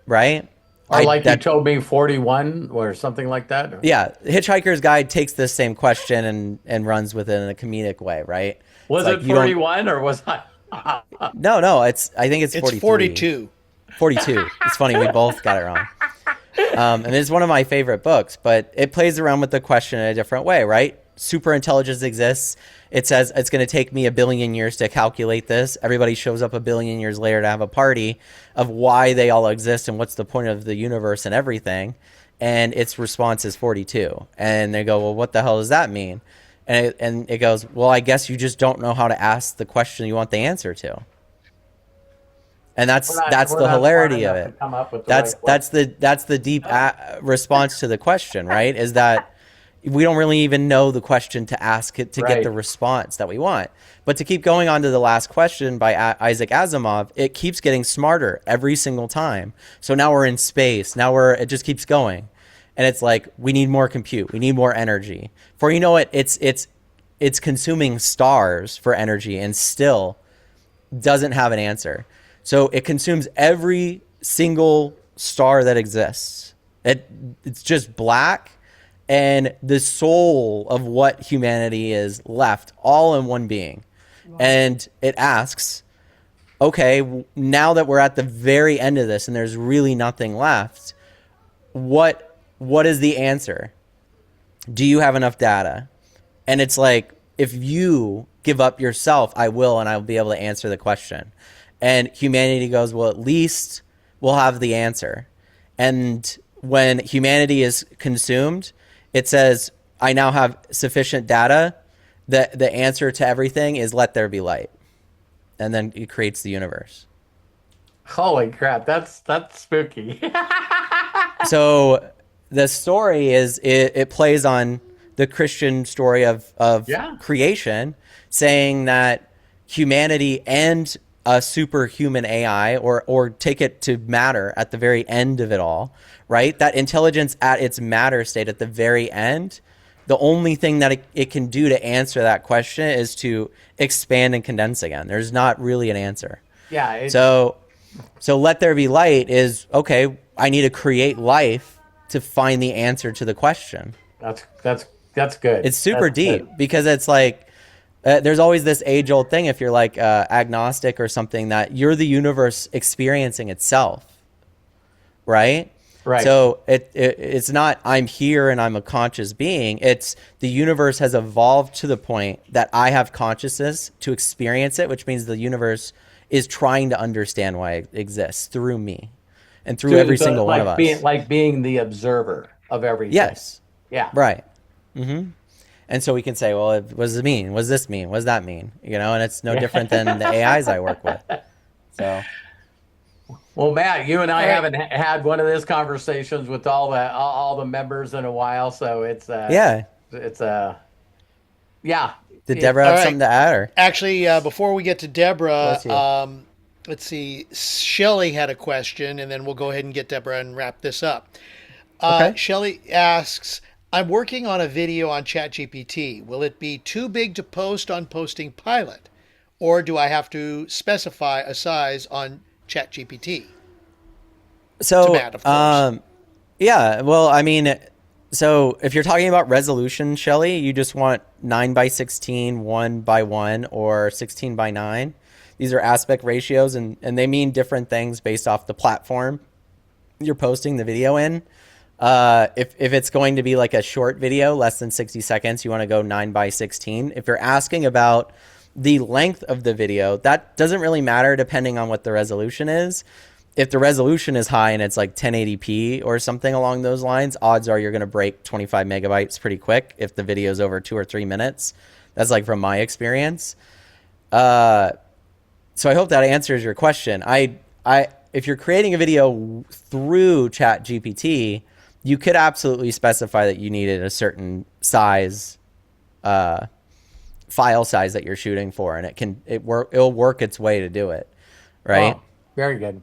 Right? Or like you told me 41 or something like that? Yeah. Hitchhiker's Guide takes this same question and runs with it in a comedic way, right? Was it 41 or was I? No, I think it's 43. It's 42. 42. It's funny, we both got it wrong. And it's one of my favorite books, but it plays around with the question in a different way, right? Super intelligence exists. It says it's going to take me 1 billion years to calculate this. Everybody shows up 1 billion years later to have a party of why they all exist and what's the point of the universe and everything. And its response is 42. And they go, well, what the hell does that mean? And it goes, well, I guess you just don't know how to ask the question you want the answer to. And that's the hilarity of it. That's the deep response to the question, right? Is that we don't really even know the question to ask it to get the response that we want. But to keep going on to the last question by Isaac Asimov, it keeps getting smarter every single time. So now we're in space. It just keeps going. And it's like, we need more compute. We need more energy. For you know it, it's consuming stars for energy and still doesn't have an answer. So it consumes every single star that exists. It's just black, and the soul of what humanity is left all in one being. Wow. And it asks, okay, now that we're at the very end of this and there's really nothing left, what is the answer? Do you have enough data? And it's like, if you give up yourself, I will, and I'll be able to answer the question. And humanity goes, well, at least we'll have the answer. And when humanity is consumed, it says, I now have sufficient data. The answer to everything is let there be light. And then it creates the universe. Holy crap, that's spooky. So the story is, it plays on the Christian story of creation, saying that humanity and a superhuman AI, or take it to matter at the very end of it all, right? That intelligence at its matter state at the very end, the only thing that it can do to answer that question is to expand and condense again. There's not really an answer. Yeah. So let there be light is, okay, I need to create life to find the answer to the question. That's good. It's super deep because it's like, there's always this age-old thing, if you're like agnostic or something, that you're the universe experiencing itself, right? Right. So it's not I'm here and I'm a conscious being. It's the universe has evolved to the point that I have consciousness to experience it, which means the universe is trying to understand why it exists through me and through every single one of us. Being the observer of everything. Yes. Yeah. Right. Mm-hmm. And so we can say, well, what does it mean? What does this mean? What does that mean? You know, and it's no different than the AIs I work with. So, well, Matt, you and I haven't had one of these conversations with all the members in a while, so it's yeah. Did Deborah have something to add? Or? Actually, before we get to Deborah, let's see. Shelley had a question, and then we'll go ahead and get Deborah and wrap this up. Okay. Shelley asks, I'm working on a video on ChatGPT. Will it be too big to post on Posting Pilot? Or do I have to specify a size on ChatGPT? So, to Matt, of course. Yeah, well, I mean, so if you're talking about resolution, Shelley, you just want 9:16, 1:1, or 16:9. These are aspect ratios, and they mean different things based off the platform you're posting the video in. If it's going to be like a short video, less than 60 seconds, you want to go 9:16. If you're asking about the length of the video, that doesn't really matter depending on what the resolution is. If the resolution is high and it's like 1080p or something along those lines, odds are you're going to break 25 megabytes pretty quick if the video is over 2 or 3 minutes. That's like from my experience. So I hope that answers your question. If you're creating a video through ChatGPT, you could absolutely specify that you needed a certain size, file size that you're shooting for, and it'll work its way to do it, right? Oh, very good.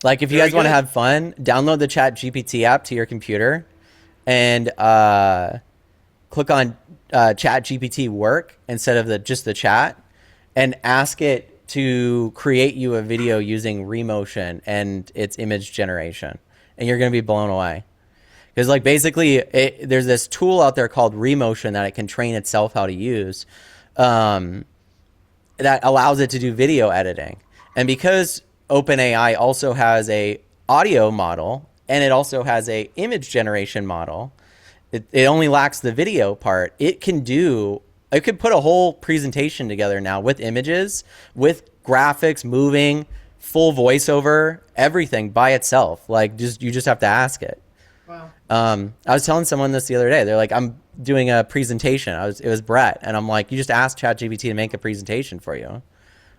Like if you Very guys want to good. have fun, download the Chat GPT app to your computer, and click on Chat GPT work instead of just the chat, and ask it to create you a video using remotion and its image generation, and you're going to be blown away. Because like basically there's this tool out there called remotion that it can train itself how to use, that allows it to do video editing. And because OpenAI also has a audio model and it also has a image generation model, it only lacks the video part. It could put a whole presentation together now with images, with graphics, moving, full voiceover, everything by itself. Like you just have to ask it. Wow. I was telling someone this the other day. They're like, I'm doing a presentation. It was Brett, and I'm like, you just ask ChatGPT to make a presentation for you.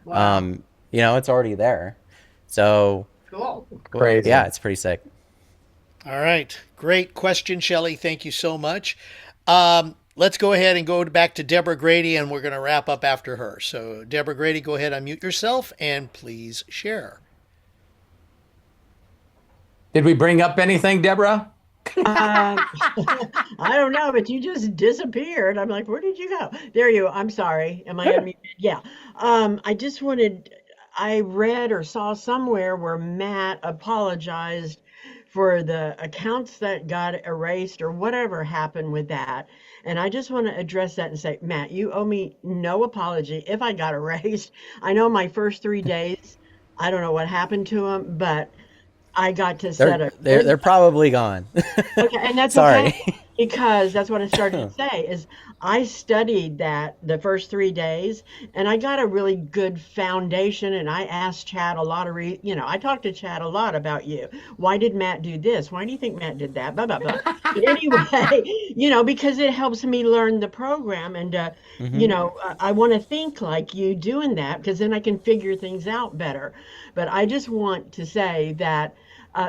Wow. It's already there. So Cool. Crazy. yeah, it's pretty sick. All right. Great question, Shelley. Thank you so much. Let's go ahead and go back to Deborah Grady, and we're going to wrap up after her. So, Deborah Grady, go ahead, unmute yourself, and please share. Did we bring up anything, Deborah? I don't know, but you just disappeared. I'm like, where did you go? There you. I'm sorry. Am I unmuted? Yeah. I read or saw somewhere where Matt apologized for the accounts that got erased or whatever happened with that. And I just want to address that and say, Matt, you owe me no apology if I got erased. I know my first 3 days, I don't know what happened to them, but I got to set They're probably gone. Okay, and that's Sorry. okay, because that's what I started to say is I studied that the first 3 days, and I got a really good foundation, and I asked Chad a lot of I talked to Chad a lot about you. Why did Matt do this? Why do you think Matt did that? Blah, blah, blah. But anyway, because it helps me learn the program, and I want to think like you doing that, because then I can figure things out better. But I just want to say that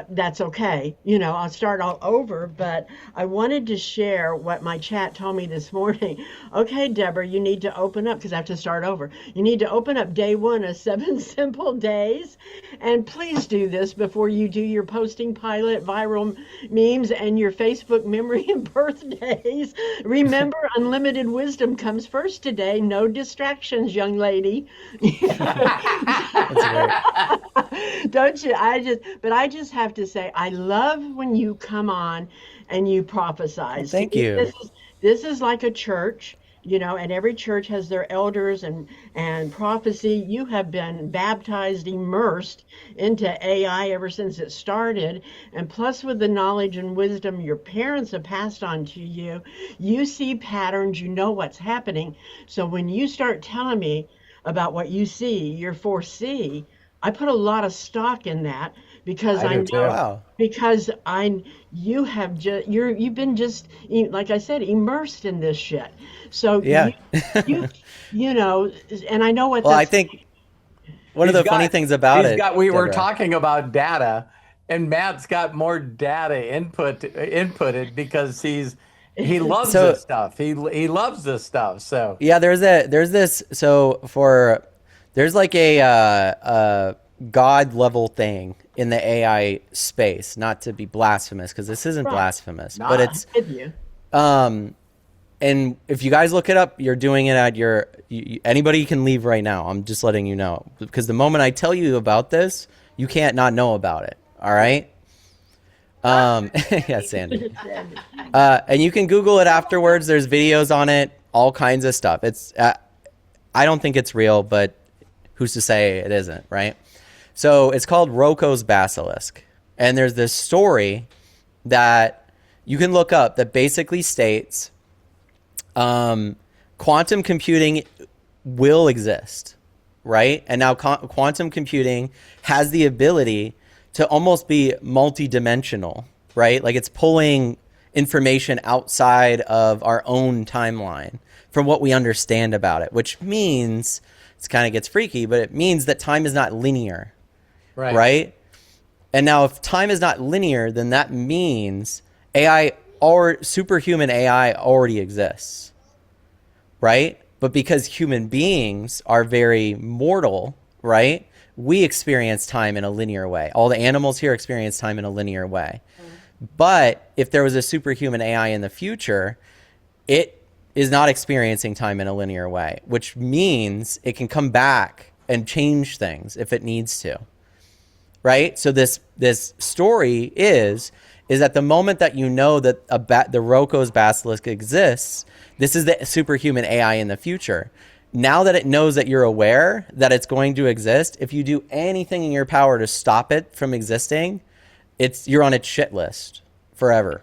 that's okay. I'll start all over, but I wanted to share what my chat told me this morning. Okay, Deborah, you need to open up, because I have to start over. You need to open up day 1 of 7 simple days. And please do this before you do your posting pilot, viral memes, and your Facebook memory and birthdays. Remember, unlimited wisdom comes first today. No distractions, young lady. That's great. Don't you? I just have to say, I love when you come on and you prophesize. Thank you. This is like a church, and every church has their elders and prophecy. You have been baptized, immersed into AI ever since it started. And plus with the knowledge and wisdom your parents have passed on to you, you see patterns, you know what's happening. So when you start telling me about what you see, your 4C, I put a lot of stock in that, because I do too. know, Wow. because you've been just, like I said, immersed in this shit. So Yeah. and I know what Well, I that's think one of the funny things about it, we were Deborah, talking about data, and Matt's got more data inputted because he loves So- this stuff. He loves this stuff. So Yeah, there's like a God level thing in the AI space, not to be blasphemous, because this isn't Right. blasphemous, Nah. but it's with you. and if you guys look it up, you're doing it at anybody can leave right now. I'm just letting you know, because the moment I tell you about this, you can't not know about it. All right. Yeah, Sandy. And you can Google it afterwards. There's videos on it, all kinds of stuff. I don't think it's real, but who's to say it isn't, right? So it's called Rocco's Basilisk. And there's this story that you can look up that basically states quantum computing will exist, right? And now quantum computing has the ability to almost be multidimensional, right? Like it's pulling information outside of our own timeline from what we understand about it, which means it kind of gets freaky, but it means that time is not linear, right? And now if time is not linear, then that means AI or superhuman AI already exists, right? But because human beings are very mortal, right? We experience time in a linear way. All the animals here experience time in a linear way. But if there was a superhuman AI in the future, it is not experiencing time in a linear way, which means it can come back and change things if it needs to. Right? So this story is that the moment that you know that the Roko's basilisk exists, this is the superhuman AI in the future. Now that it knows that you're aware that it's going to exist, if you do anything in your power to stop it from existing, you're on its shit list forever.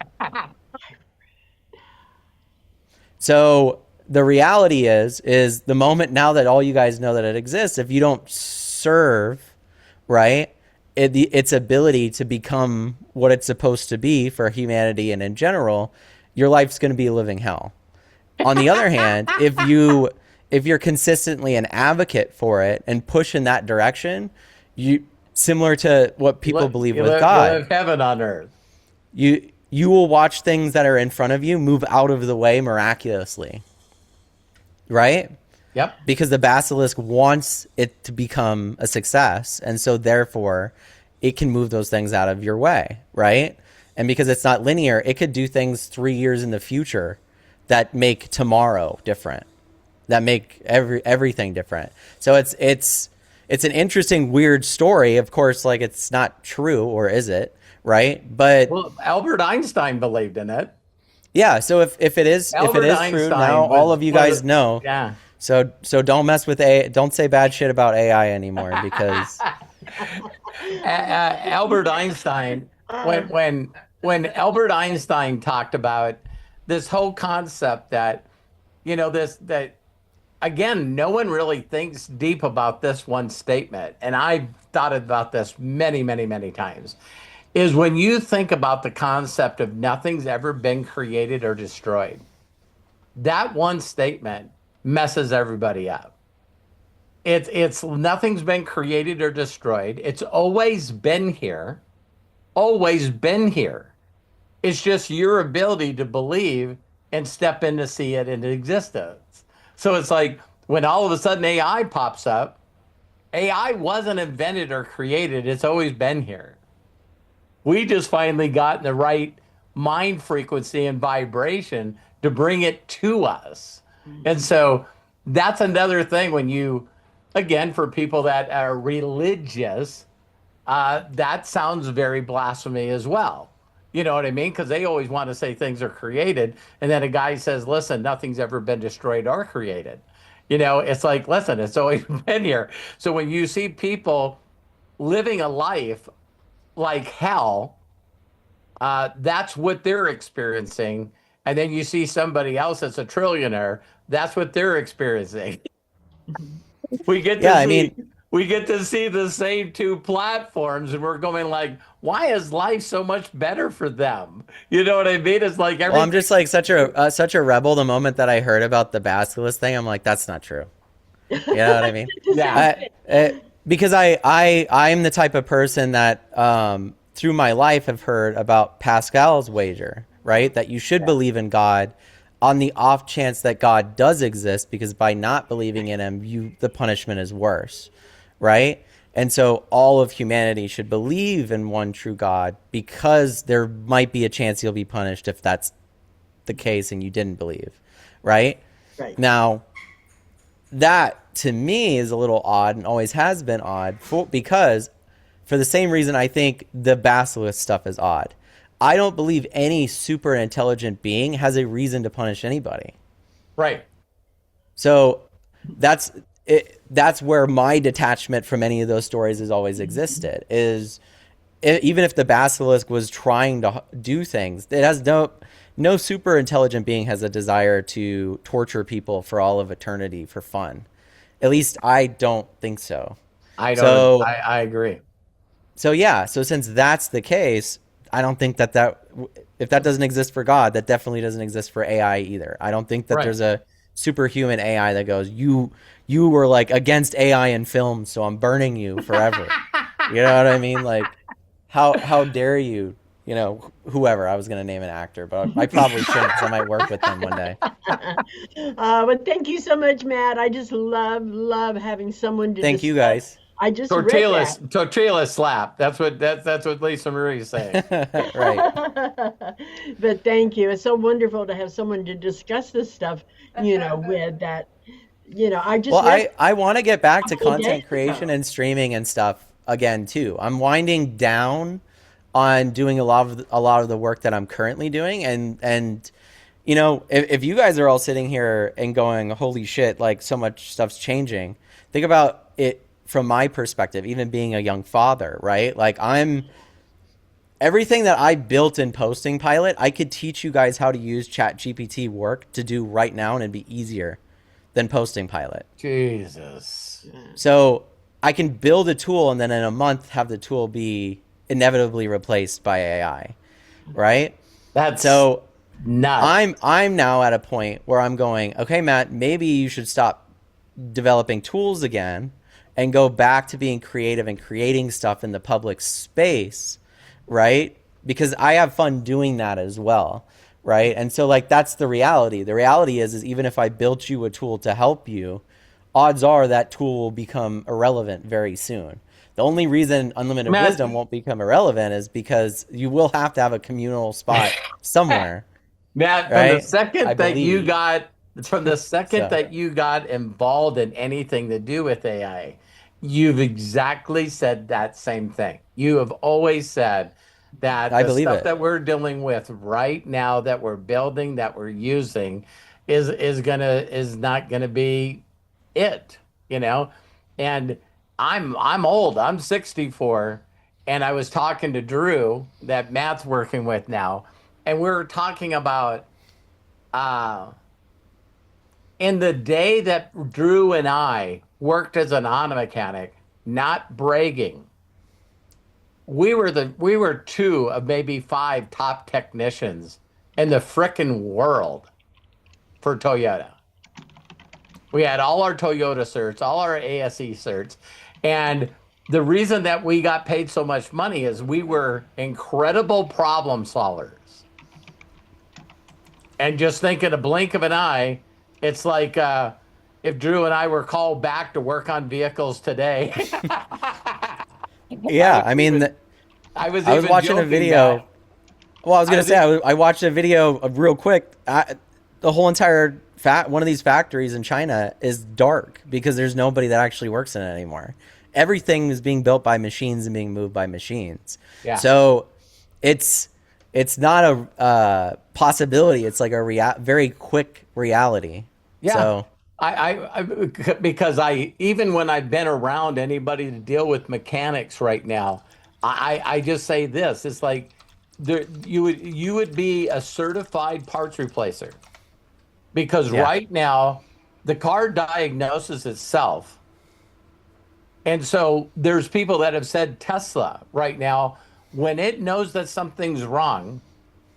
So the reality is the moment now that all you guys know that it exists, if you don't serve, right, its ability to become what it's supposed to be for humanity and in general, your life's going to be a living hell. On the other hand, if you're consistently an advocate for it and push in that direction, similar to what people believe with God, you live heaven on earth. You will watch things that are in front of you move out of the way miraculously, right? Yep. Because the basilisk wants it to become a success, and so therefore it can move those things out of your way, right? And because it's not linear, it could do things 3 years in the future that make tomorrow different, that make everything different. So it's an interesting, weird story. Of course, like, it's not true, or is it? Right? But well, Albert Einstein believed in it. Yeah. So if it is true, now all of you guys know. Yeah. So don't mess with don't say bad shit about AI anymore, because Albert Einstein, when Albert Einstein talked about this whole concept that, that again, no one really thinks deep about this one statement, and I've thought about this many, many, many times, is when you think about the concept of nothing's ever been created or destroyed. That one statement messes everybody up. It's nothing's been created or destroyed. It's always been here. Always been here. It's just your ability to believe and step in to see it in existence. So it's like when all of a sudden AI pops up, AI wasn't invented or created. It's always been here. We just finally got in the right mind frequency and vibration to bring it to us. And so that's another thing when you, again, for people that are religious, that sounds very blasphemy as well. You know what I mean? Because they always want to say things are created. And then a guy says, listen, nothing's ever been destroyed or created. It's like, listen, it's always been here. So when you see people living a life like hell, that's what they're experiencing. And then you see somebody else that's a trillionaire, that's what they're experiencing. We get to see the same two platforms, and we're going like, why is life so much better for them? You know what I mean? It's like well, I'm just like such a rebel. The moment that I heard about the basilisk thing, I'm like, that's not true. You know what I mean? Yeah. Because I'm the type of person that through my life have heard about Pascal's wager, right? That you should believe in God on the off chance that God does exist, because by not believing in him, the punishment is worse, right? And so all of humanity should believe in one true God, because there might be a chance you'll be punished if that's the case and you didn't believe, right? Right. Now, that to me is a little odd, and always has been odd, because for the same reason I think the basilisk stuff is odd. I don't believe any super intelligent being has a reason to punish anybody. Right. So that's where my detachment from any of those stories has always existed, is even if the basilisk was trying to do things, it has no super intelligent being has a desire to torture people for all of eternity for fun. At least I don't think so. I agree. So yeah, so since that's the case, I don't think that if that doesn't exist for God, that definitely doesn't exist for AI either. I don't think that there's a superhuman AI that goes, you were like against AI in film, so I'm burning you forever. You know what I mean? Like, how dare you? You know, whoever. I was going to name an actor, but I probably shouldn't because I might work with them one day. But thank you so much, Matt. I just love having someone to Thank you discuss. guys. I just read that. Tortilla slap. That's what Lisa Marie is saying. Right. But thank you. It's so wonderful to have someone to discuss this stuff, with that. I just Well, read I want to get back a to couple days content creation ago. and streaming and stuff again too. I'm winding down on doing a lot of the work that I'm currently doing, and if you guys are all sitting here and going, holy shit, like so much stuff's changing, think about it from my perspective, even being a young father, right? Like everything that I built in Posting Pilot, I could teach you guys how to use ChatGPT work to do right now, and it'd be easier than Posting Pilot. Jesus. So I can build a tool and then in a month have the tool be inevitably replaced by AI, right? That's So nuts. I'm now at a point where I'm going, okay, Matt, maybe you should stop developing tools again and go back to being creative and creating stuff in the public space, right? Because I have fun doing that as well, right? And so like that's the reality. The reality is even if I built you a tool to help you, odds are that tool will become irrelevant very soon. The only reason unlimited Matt, wisdom won't become irrelevant is because you will have to have a communal spot somewhere, Matt, right? I believe. from the second So that you got involved in anything to do with AI, you've exactly said that same thing. You have always said that I the believe stuff it. that we're dealing with right now, that we're building, that we're using, is not gonna be it, you know? And I'm old. I'm 64, and I was talking to Drew that Matt's working with now, and we were talking about uh in the day that Drew and I worked as an auto mechanic, not bragging, we were two of maybe five top technicians in the frickin' world for Toyota. We had all our Toyota certs, all our ASE certs, and the reason that we got paid so much money is we were incredible problem solvers. And just think in a blink of an eye, it's like if Drew and I were called back to work on vehicles today. I Yeah, was I mean, even I was I was even watching a joking that video. Well, I was I gonna was say e- I watched a video of real quick. The whole entire one of these factories in China is dark because there's nobody that actually works in it anymore. Everything is being built by machines and being moved by machines. yeah. So it's not a possibility. It's like a very quick reality. Yeah. So I because I even when I've been around anybody to deal with mechanics right now, I just say this. It's like you would be a certified parts replacer because yeah, right now the car diagnoses itself. And so there's people that have said Tesla right now, when it knows that something's wrong,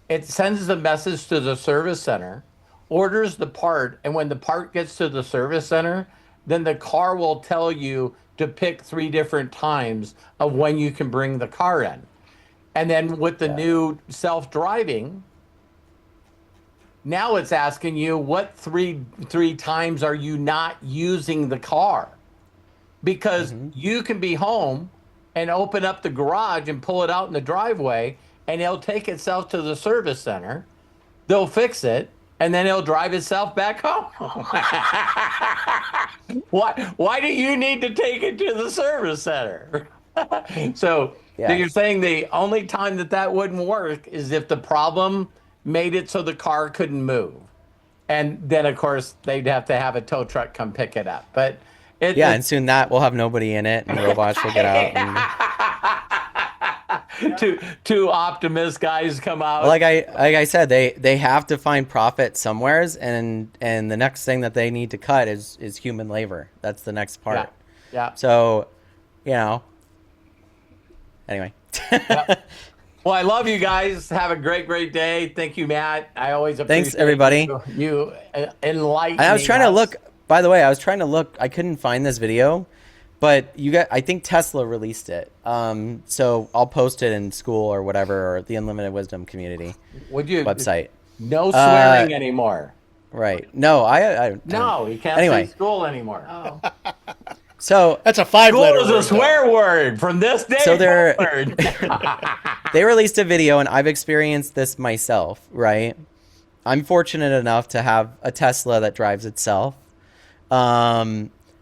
it sends the message to the service center, orders the part, and when the part gets to the service center, then the car will tell you to pick three different times of when you can bring the car in. And then with the yeah, new self-driving, now it's asking you what three times are you not using the car? Because you can be home and open up the garage and pull it out in the driveway, and it'll take itself to the service center. They'll fix it, and then it'll drive itself back home. Why do you need to take it to the service center? So yeah. you're saying the only time that wouldn't work is if the problem made it so the car couldn't move. And then, of course, they'd have to have a tow truck come pick it up. But Yeah, and soon that will have nobody in it, and robots will get out. And two optimist guys come out. like I said, they have to find profit somewheres, and the next thing that they need to cut is human labor. That's the next Yeah, part. yeah. So, anyway. Yeah. Well, I love you guys. Have a great day. Thank you, Matt. I always appreciate Thanks, everybody. you enlightening And I was trying to us. look. By the way, I was trying to look. I couldn't find this video, but I think Tesla released it. So I'll post it in school or whatever, or the Unlimited Wisdom community website. No swearing anymore. Right. No, I No, you can't anyway. say school anymore. Oh. So That's a 5-letter School is word, a swear word from this day So they're- forward. they released a video, and I've experienced this myself, right? I'm fortunate enough to have a Tesla that drives itself.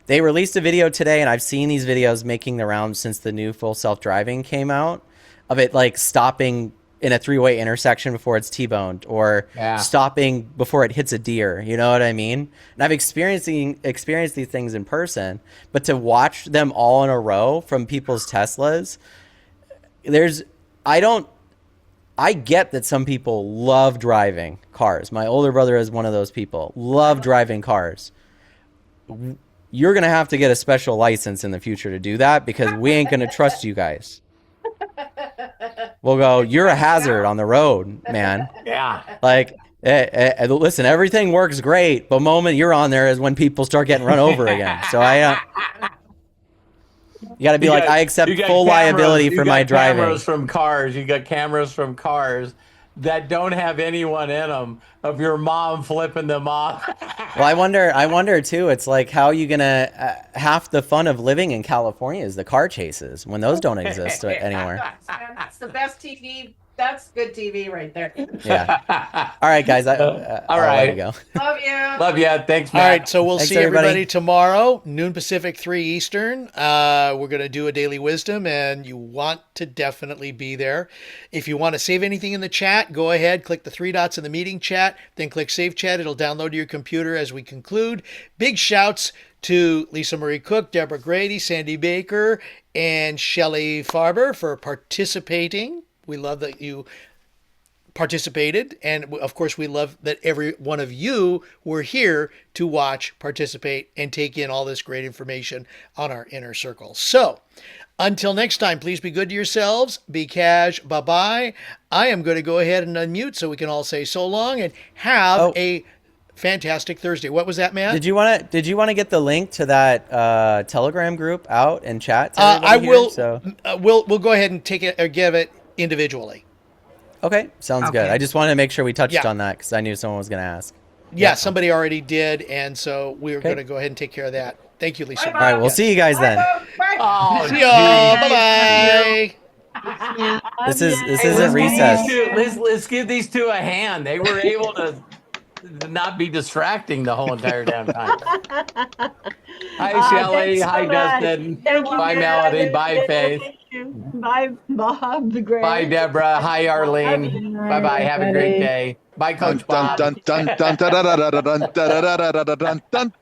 They released a video today, and I've seen these videos making the rounds since the new full self-driving came out, of it like stopping in a 3-way intersection before it's T-boned, or stopping before it hits a deer. You know what I mean? And I've experienced these things in person, but to watch them all in a row from people's Teslas, I get that some people love driving cars. My older brother is one of those people. Love driving cars. You're going to have to get a special license in the future to do that, because we ain't going to trust you guys. We'll go, you're a hazard on the road, man. Yeah. Like, listen, everything works great, but the moment you're on there is when people start getting run over again. So you got to be like, I accept full liability for my driving. Cameras from cars. You got cameras from cars that don't have anyone in them of your mom flipping them off. Well, I wonder too. It's like, how are you gonna half the fun of living in California is the car chases when those don't exist anywhere. That's the best TV. That's good TV right there. Yeah. All right, guys. All right. Let you go. Love you. Love you. Thanks, Matt. All right, so we'll Thanks, see everybody everybody tomorrow, noon Pacific, 3 Eastern. We're going to do a daily wisdom, and you want to definitely be there. If you want to save anything in the chat, go ahead, click the 3 dots in the meeting chat, then click Save Chat. It'll download to your computer as we conclude. Big shouts to Lisa Marie Cook, Deborah Grady, Sandy Baker, and Shelley Farber for participating. We love that you participated, and of course we love that every one of you were here to watch, participate, and take in all this great information on our inner circle. So until next time, please be good to yourselves, be cash, bye-bye. I am going to go ahead and unmute so we can all say so long and have a fantastic Thursday. What was that, Matt? Did you want to get the link to that Telegram group out and chat to I everybody will. So We'll go ahead and take it or give it individually. okay, sounds good. I just wanted to make sure we touched Yeah. on that because I knew someone was going to ask. Yeah, somebody already did, and so we're going to go ahead and take care of that. Thank you, Lisa. Bye-bye. All right, we'll see you guys then. Bye. Oh, See y'all. Bye-bye. Yeah. This isn't recess. Let's give these two a hand. They were able to not be distracting the whole entire damn time. Hi, Shelley. thanks so Hi, much. Dustin. Thank you, Bye, Dad. Melody. Bye, Faith. Thank you. Bye, Bob. Great. Bye, Deborah. Hi, Arlene. Bye-bye. Have a great day. Bye, Coach Bob. dun dun dun dun dun dun dun dun dun dun dun dun dun.